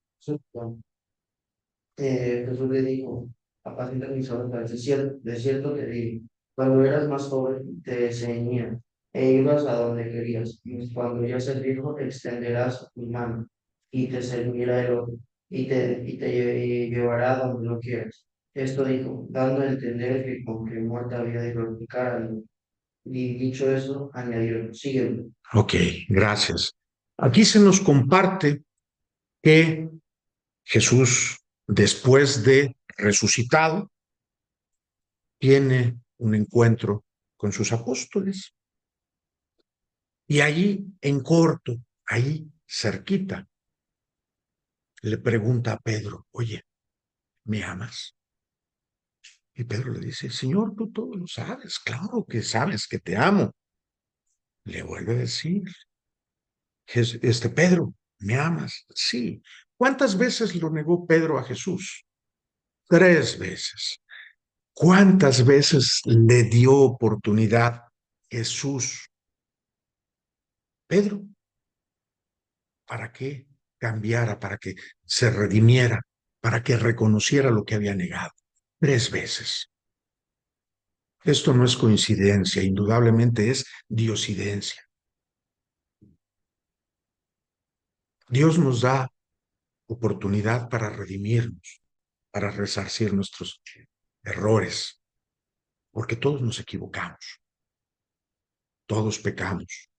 Jesús le dijo, apacienta mis ovejas. De cierto te digo, cuando eras más joven te ceñías e ibas a donde querías. Y cuando ya seas viejo extenderás tu mano y te servirá el otro y te llevará a donde no quieras. Esto dijo, dando a entender que con que muerta había de glorificar a Dios. Y dicho eso, añadió, sígueme. Ok, gracias. Aquí se nos comparte que Jesús, después de resucitado, tiene un encuentro con sus apóstoles. Y allí, en corto, ahí cerquita, le pregunta a Pedro, oye, ¿me amas? Y Pedro le dice, Señor, tú todo lo sabes, claro que sabes que te amo. Le vuelve a decir, Pedro, ¿me amas? Sí. ¿Cuántas veces lo negó Pedro a Jesús? 3 veces. ¿Cuántas veces le dio oportunidad Jesús? Pedro, para que cambiara, para que se redimiera, para que reconociera lo que había negado. 3 veces. Esto no es coincidencia, indudablemente es diosidencia. Dios nos da oportunidad para redimirnos, para resarcir nuestros errores, porque todos nos equivocamos, todos pecamos.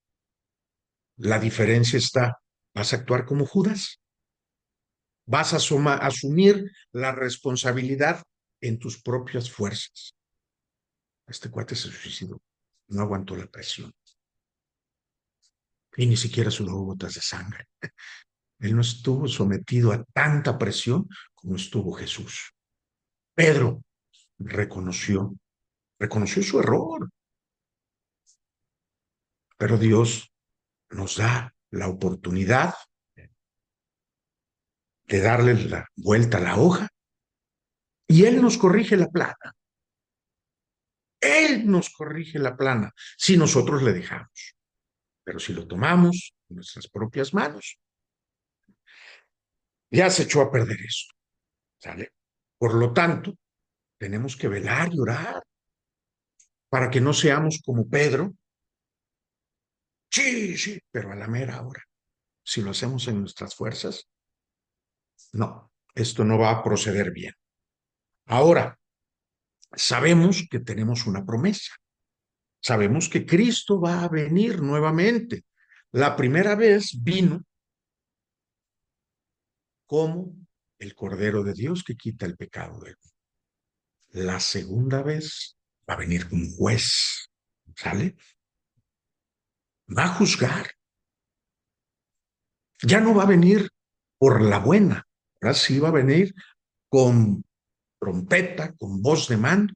La diferencia está, ¿vas a actuar como Judas? ¿Vas a asumir la responsabilidad en tus propias fuerzas? Este cuate se suicidó, no aguantó la presión y ni siquiera sudó gotas de sangre. Él no estuvo sometido a tanta presión como estuvo Jesús. Pedro reconoció su error, pero Dios nos da la oportunidad de darle la vuelta a la hoja y Él nos corrige la plana. Él nos corrige la plana si nosotros le dejamos. Pero si lo tomamos en nuestras propias manos, ya se echó a perder eso. ¿Sale? Por lo tanto, tenemos que velar y orar para que no seamos como Pedro. Sí, sí, pero a la mera hora. Si lo hacemos en nuestras fuerzas, no, esto no va a proceder bien. Ahora, sabemos que tenemos una promesa. Sabemos que Cristo va a venir nuevamente. La primera vez vino como el Cordero de Dios que quita el pecado del mundo. La segunda vez va a venir como juez, ¿sale? Va a juzgar. Ya no va a venir por la buena, ahora sí va a venir con trompeta, con voz de mando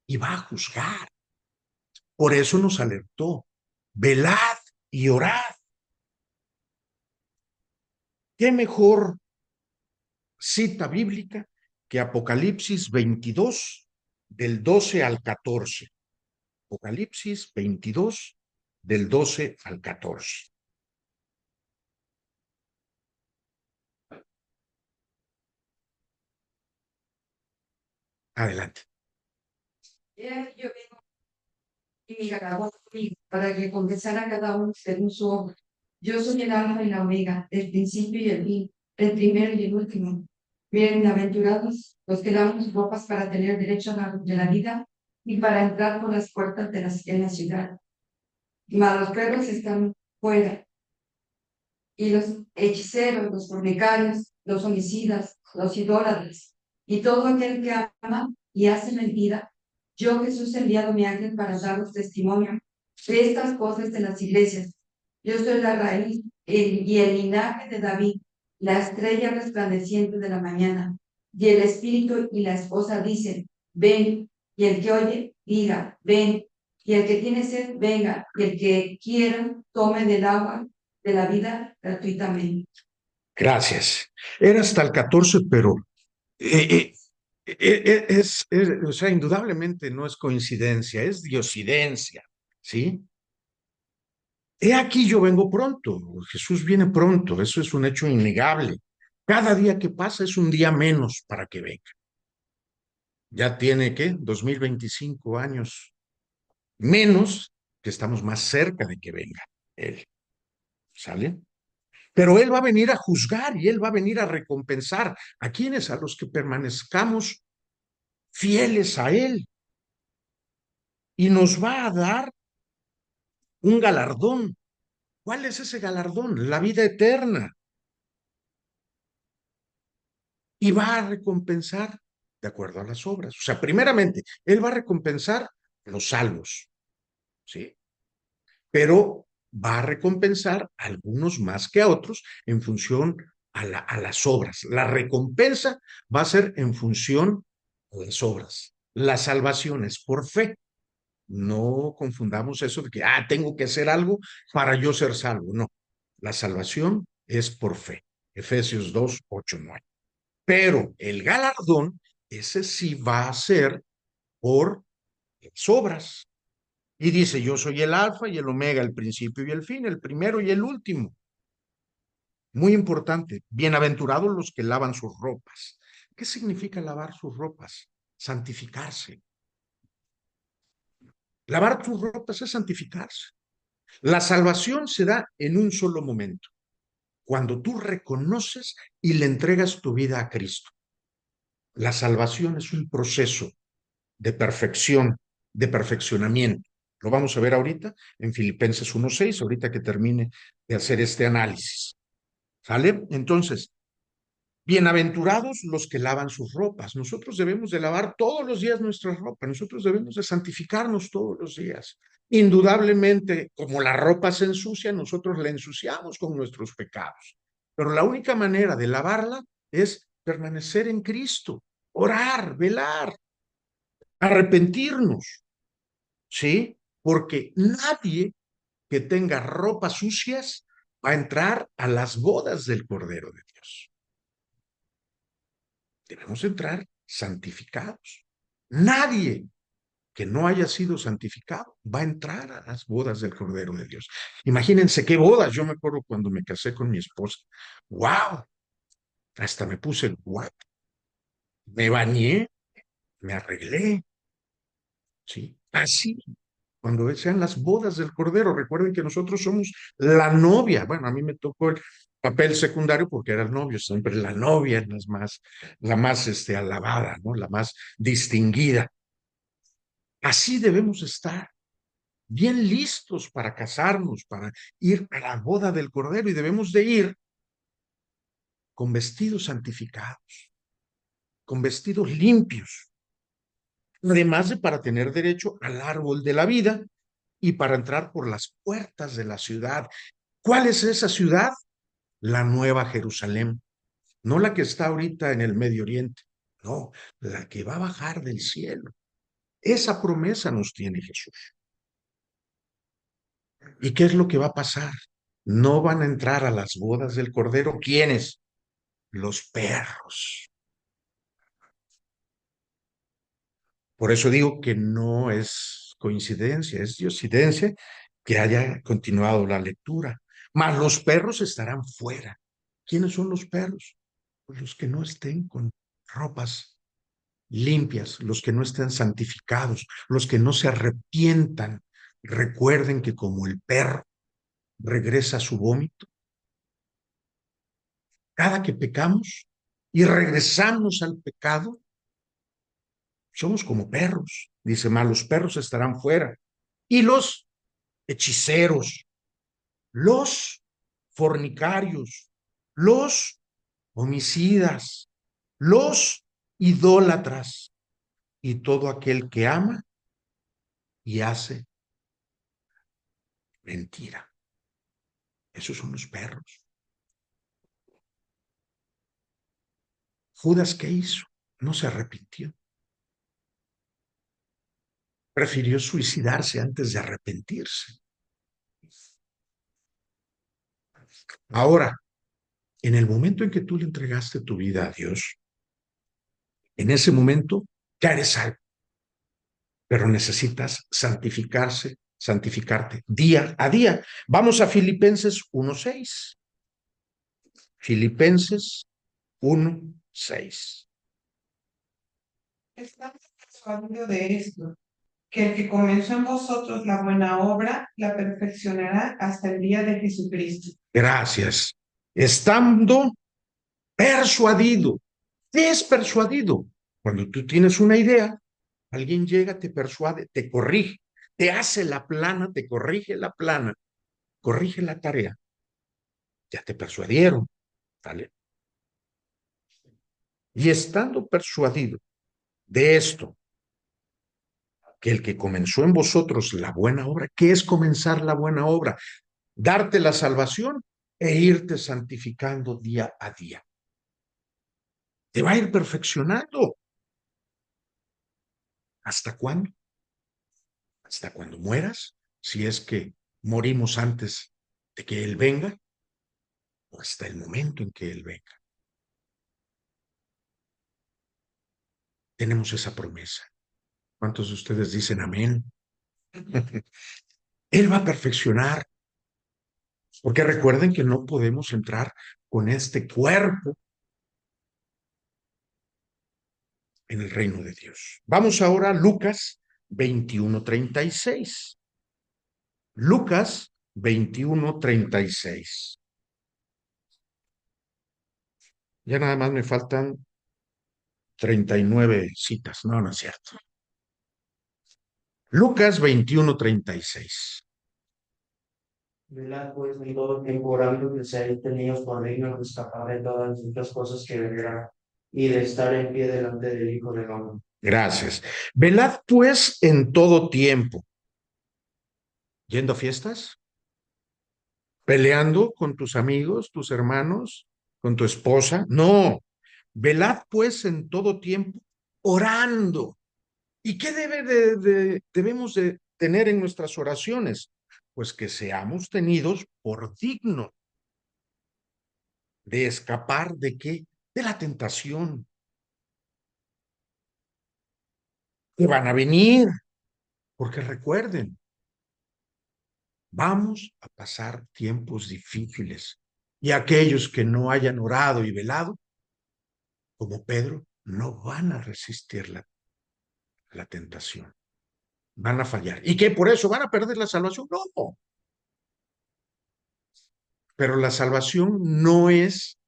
y va a juzgar. Por eso nos alertó, velad y orad. ¿Qué mejor cita bíblica que Apocalipsis 22, del 12 al 14? Apocalipsis 22, del 12 al 14. Adelante. Yo vengo y mi acabó conmigo para que confesara cada uno según su obra. Yo soy el alfa y la omega, el principio y el fin, el primero y el último. Bienaventurados los que lavan sus ropas para tener derecho a de la vida y para entrar por las puertas de en la ciudad. Mas los perros están fuera, y los hechiceros, los fornicarios, los homicidas, los idólatras, y todo aquel que ama y hace mentira. Yo, Jesús, he enviado mi ángel para daros testimonio de estas cosas de las iglesias. Yo soy la raíz y el linaje de David, la estrella resplandeciente de la mañana. Y el espíritu y la esposa dicen, ven. Y el que oye, diga, ven. Y el que tiene sed, venga. Y el que quiera, tome del agua de la vida gratuitamente. Gracias. Era hasta el 14, pero o sea, indudablemente no es coincidencia, es diosidencia, ¿sí? He aquí yo vengo pronto, Jesús viene pronto, eso es un hecho innegable. Cada día que pasa es un día menos para que venga. Ya tiene, ¿qué? 2025 años menos, que estamos más cerca de que venga Él, ¿sale? Pero Él va a venir a juzgar y Él va a venir a recompensar a quienes, a los que permanezcamos fieles a Él, y nos va a dar un galardón. ¿Cuál es ese galardón? La vida eterna. Y va a recompensar de acuerdo a las obras. O sea, primeramente, Él va a recompensar los salvos, ¿sí? Pero va a recompensar a algunos más que a otros en función a las obras. La recompensa va a ser en función a las obras. La salvación es por fe. No confundamos eso de que, tengo que hacer algo para yo ser salvo. No, la salvación es por fe. Efesios 2, 8, 9. Pero el galardón, ese sí va a ser por las obras. Y dice, yo soy el alfa y el omega, el principio y el fin, el primero y el último. Muy importante, bienaventurados los que lavan sus ropas. ¿Qué significa lavar sus ropas? Santificarse. Lavar tus ropas es santificarse. La salvación se da en un solo momento, cuando tú reconoces y le entregas tu vida a Cristo. La salvación es un proceso de perfección, de perfeccionamiento. Lo vamos a ver ahorita en Filipenses 1:6, ahorita que termine de hacer este análisis. ¿Sale? Entonces, bienaventurados los que lavan sus ropas. Nosotros debemos de lavar todos los días nuestra ropa. Nosotros debemos de santificarnos todos los días. Indudablemente, como la ropa se ensucia, nosotros la ensuciamos con nuestros pecados. Pero la única manera de lavarla es permanecer en Cristo, orar, velar, arrepentirnos, ¿sí? Porque nadie que tenga ropas sucias va a entrar a las bodas del Cordero de Dios. Debemos entrar santificados. Nadie que no haya sido santificado va a entrar a las bodas del Cordero de Dios. Imagínense qué bodas. Yo me acuerdo cuando me casé con mi esposa. ¡Wow! Hasta me puse el guapo. Me bañé. me arreglé, ¿sí? Así, cuando sean las bodas del Cordero, recuerden que nosotros somos la novia. Bueno, a mí me tocó el papel secundario porque era el novio, siempre la novia es la más alabada, ¿no? La más distinguida. Así debemos estar, bien listos para casarnos, para ir a la boda del Cordero, y debemos de ir con vestidos santificados, con vestidos limpios, además de para tener derecho al árbol de la vida y para entrar por las puertas de la ciudad. ¿Cuál es esa ciudad? La Nueva Jerusalén, no la que está ahorita en el Medio Oriente, no, la que va a bajar del cielo. Esa promesa nos tiene Jesús. ¿Y qué es lo que va a pasar? No van a entrar a las bodas del Cordero. ¿Quiénes? Los perros. Por eso digo que no es coincidencia, es diosidencia que haya continuado la lectura. Mas los perros estarán fuera. ¿Quiénes son los perros? Pues los que no estén con ropas limpias, los que no estén santificados, los que no se arrepientan. Recuerden que como el perro regresa a su vómito, cada que pecamos y regresamos al pecado, somos como perros. Dice mal, los perros estarán fuera. Y los hechiceros, los fornicarios, los homicidas, los idólatras y todo aquel que ama y hace mentira. Esos son los perros. Judas, ¿qué hizo? No se arrepintió. Prefirió suicidarse antes de arrepentirse. Ahora, en el momento en que tú le entregaste tu vida a Dios, en ese momento ya eres salvo, pero necesitas santificarte día a día. Vamos a Filipenses 1:6. Filipenses 1:6. Estamos persuadidos de esto, que el que comenzó en vosotros la buena obra, la perfeccionará hasta el día de Jesucristo. Gracias. Estando persuadido. ¿Qué es persuadido? Cuando tú tienes una idea, alguien llega, te persuade, te corrige, te hace la plana, te corrige la plana, corrige la tarea. Ya te persuadieron, ¿vale? Y estando persuadido de esto, que el que comenzó en vosotros la buena obra, ¿qué es comenzar la buena obra? Darte la salvación e irte santificando día a día. Te va a ir perfeccionando. ¿Hasta cuándo? Hasta cuando mueras, si es que morimos antes de que Él venga, o hasta el momento en que Él venga. Tenemos esa promesa. ¿Cuántos de ustedes dicen amén? Él va a perfeccionar, porque recuerden que no podemos entrar con este cuerpo en el reino de Dios. Vamos ahora a Lucas 21:36. Lucas 21:36. Ya nada más me faltan 39 citas. No, no es cierto. Lucas 21:36. Velad pues en todo tiempo orando que seáis tenidos por dignos de escapar de todas estas cosas que vendrán y de estar en pie delante del Hijo del Hombre. Gracias. Velad pues en todo tiempo. ¿Yendo a fiestas? ¿Peleando con tus amigos, tus hermanos, con tu esposa? No. Velad pues en todo tiempo orando. ¿Y qué debemos de tener en nuestras oraciones? Pues que seamos tenidos por dignos de escapar de qué? De la tentación. Que van a venir, porque recuerden, vamos a pasar tiempos difíciles. Y aquellos que no hayan orado y velado, como Pedro, no van a resistirla. la tentación. Van a fallar. ¿Y qué? ¿Por eso van a perder la salvación? No. Pero la salvación no es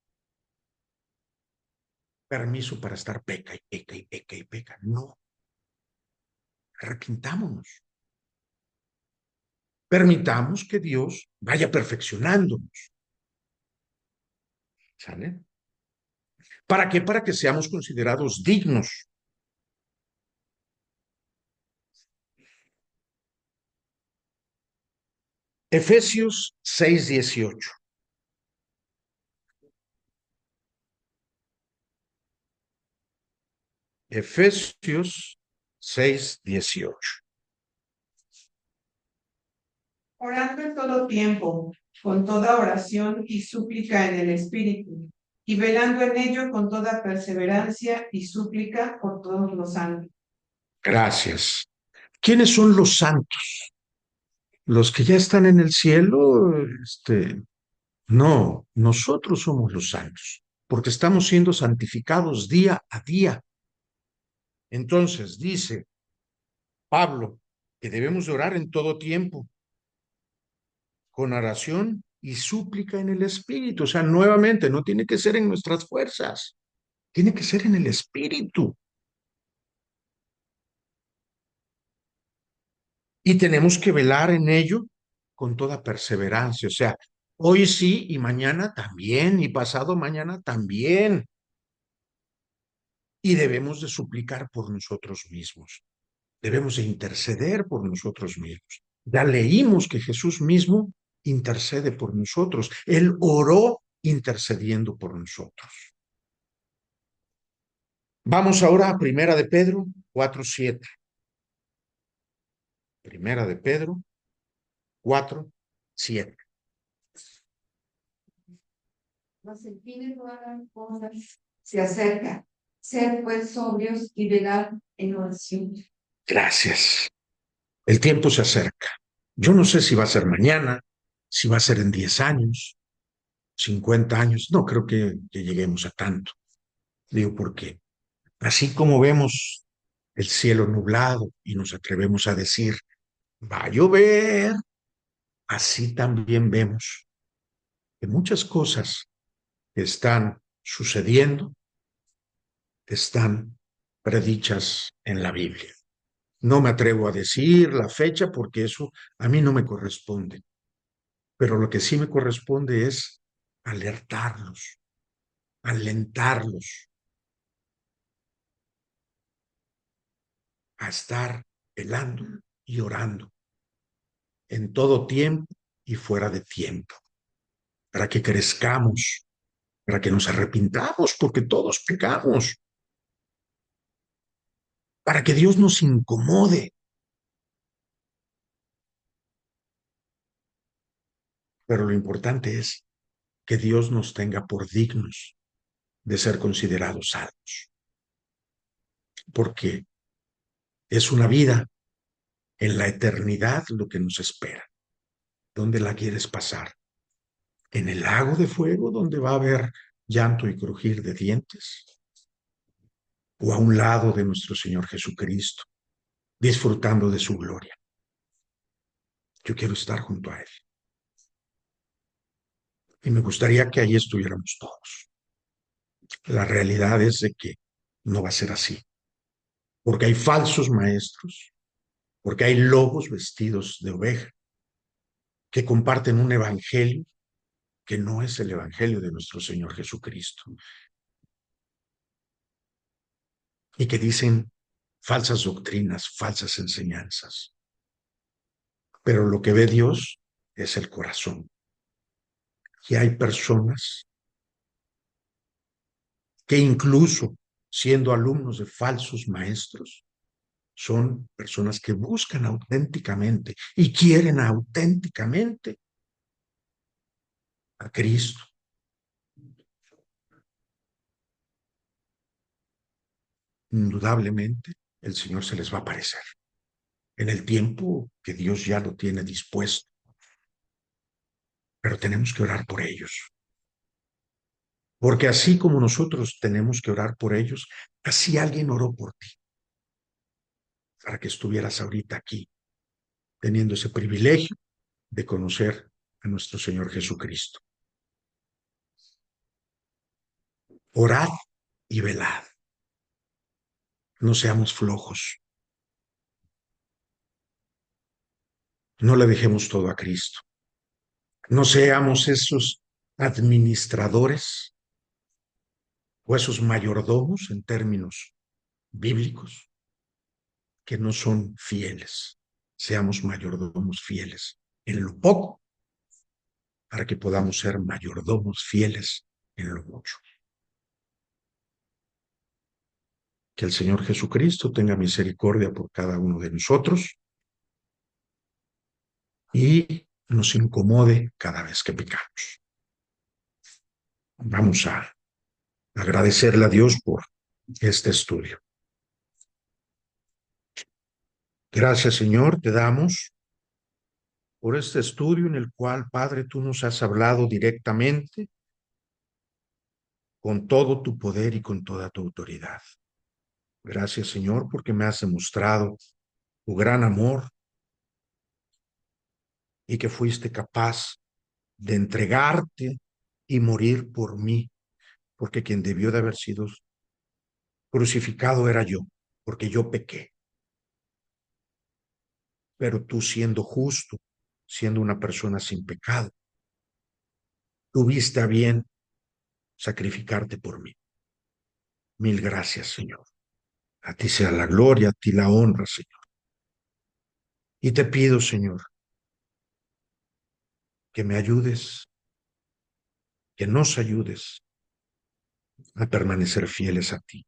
permiso para estar peca y peca y peca y peca. No. Arrepintámonos. Permitamos que Dios vaya perfeccionándonos. ¿Sale? ¿Para qué? Para que seamos considerados dignos. Efesios 6:18. Efesios 6:18. Orando en todo tiempo, con toda oración y súplica en el Espíritu, y velando en ello con toda perseverancia y súplica por todos los santos. Gracias. ¿Quiénes son los santos? ¿Los que ya están en el cielo? No, nosotros somos los santos, porque estamos siendo santificados día a día. Entonces, dice Pablo que debemos de orar en todo tiempo, con oración y súplica en el Espíritu. O sea, nuevamente, no tiene que ser en nuestras fuerzas, tiene que ser en el Espíritu. Y tenemos que velar en ello con toda perseverancia. O sea, hoy sí y mañana también, y pasado mañana también. Y debemos de suplicar por nosotros mismos. Debemos de interceder por nosotros mismos. Ya leímos que Jesús mismo intercede por nosotros. Él oró intercediendo por nosotros. Vamos ahora a Primera de Pedro 4:7. Primera de Pedro 4:7. Mas el fin de todas las cosas se acerca. Sed pues sobrios y velad en oración. Gracias. El tiempo se acerca. Yo no sé si va a ser mañana, si va a ser en 10 años, 50 años. No creo que lleguemos a tanto. Digo, porque así como vemos el cielo nublado y nos atrevemos a decir, va a llover, así también vemos que muchas cosas que están sucediendo están predichas en la Biblia. No me atrevo a decir la fecha porque eso a mí no me corresponde, pero lo que sí me corresponde es alertarlos, alentarlos a estar velando y orando en todo tiempo y fuera de tiempo, para que crezcamos, para que nos arrepintamos, porque todos pecamos, para que Dios nos incomode. Pero lo importante es que Dios nos tenga por dignos de ser considerados salvos, porque es una vida en la eternidad lo que nos espera. ¿Dónde la quieres pasar? ¿En el lago de fuego donde va a haber llanto y crujir de dientes? ¿O a un lado de nuestro Señor Jesucristo, disfrutando de su gloria? Yo quiero estar junto a Él. Y me gustaría que ahí estuviéramos todos. La realidad es de que no va a ser así, porque hay falsos maestros, porque hay lobos vestidos de oveja que comparten un evangelio que no es el evangelio de nuestro Señor Jesucristo y que dicen falsas doctrinas, falsas enseñanzas. Pero lo que ve Dios es el corazón. Y hay personas que incluso siendo alumnos de falsos maestros, son personas que buscan auténticamente y quieren auténticamente a Cristo. Indudablemente, el Señor se les va a aparecer en el tiempo que Dios ya lo tiene dispuesto. Pero tenemos que orar por ellos. Porque así como nosotros tenemos que orar por ellos, así alguien oró por ti. para que estuvieras ahorita aquí, teniendo ese privilegio de conocer a nuestro Señor Jesucristo. Orad y velad. No seamos flojos. No le dejemos todo a Cristo. No seamos esos administradores o esos mayordomos en términos bíblicos que no son fieles. Seamos mayordomos fieles en lo poco para que podamos ser mayordomos fieles en lo mucho. Que el Señor Jesucristo tenga misericordia por cada uno de nosotros y nos incomode cada vez que pecamos. Vamos a agradecerle a Dios por este estudio. Gracias, Señor, te damos por este estudio en el cual, Padre, tú nos has hablado directamente con todo tu poder y con toda tu autoridad. Gracias, Señor, porque me has demostrado tu gran amor y que fuiste capaz de entregarte y morir por mí, porque quien debió de haber sido crucificado era yo, porque yo pequé. Pero tú, siendo justo, siendo una persona sin pecado, tuviste a bien sacrificarte por mí. Mil gracias, Señor. A ti sea la gloria, a ti la honra, Señor. Y te pido, Señor, que me ayudes, que nos ayudes a permanecer fieles a ti,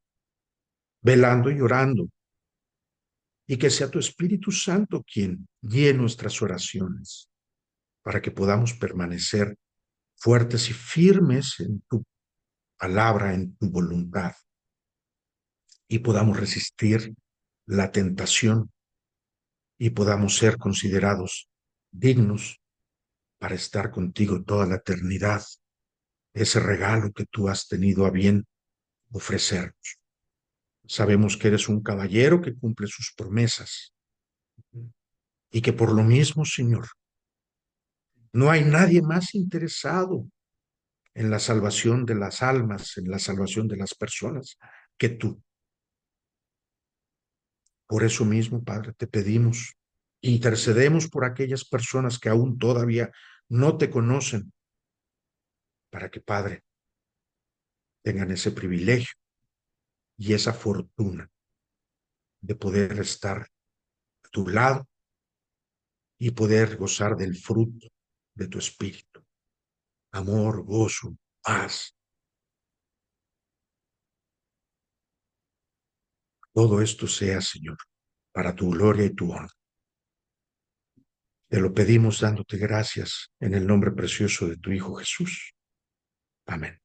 velando y orando, y que sea tu Espíritu Santo quien guíe nuestras oraciones, para que podamos permanecer fuertes y firmes en tu palabra, en tu voluntad, y podamos resistir la tentación y podamos ser considerados dignos para estar contigo toda la eternidad, ese regalo que tú has tenido a bien ofrecernos. Sabemos que eres un caballero que cumple sus promesas y que por lo mismo, Señor, no hay nadie más interesado en la salvación de las almas, en la salvación de las personas, que tú. Por eso mismo, Padre, te pedimos, intercedemos por aquellas personas que aún todavía no te conocen, para que, Padre, tengan ese privilegio y esa fortuna de poder estar a tu lado y poder gozar del fruto de tu espíritu. Amor, gozo, paz. Todo esto sea, Señor, para tu gloria y tu honra. Te lo pedimos dándote gracias en el nombre precioso de tu Hijo Jesús. Amén.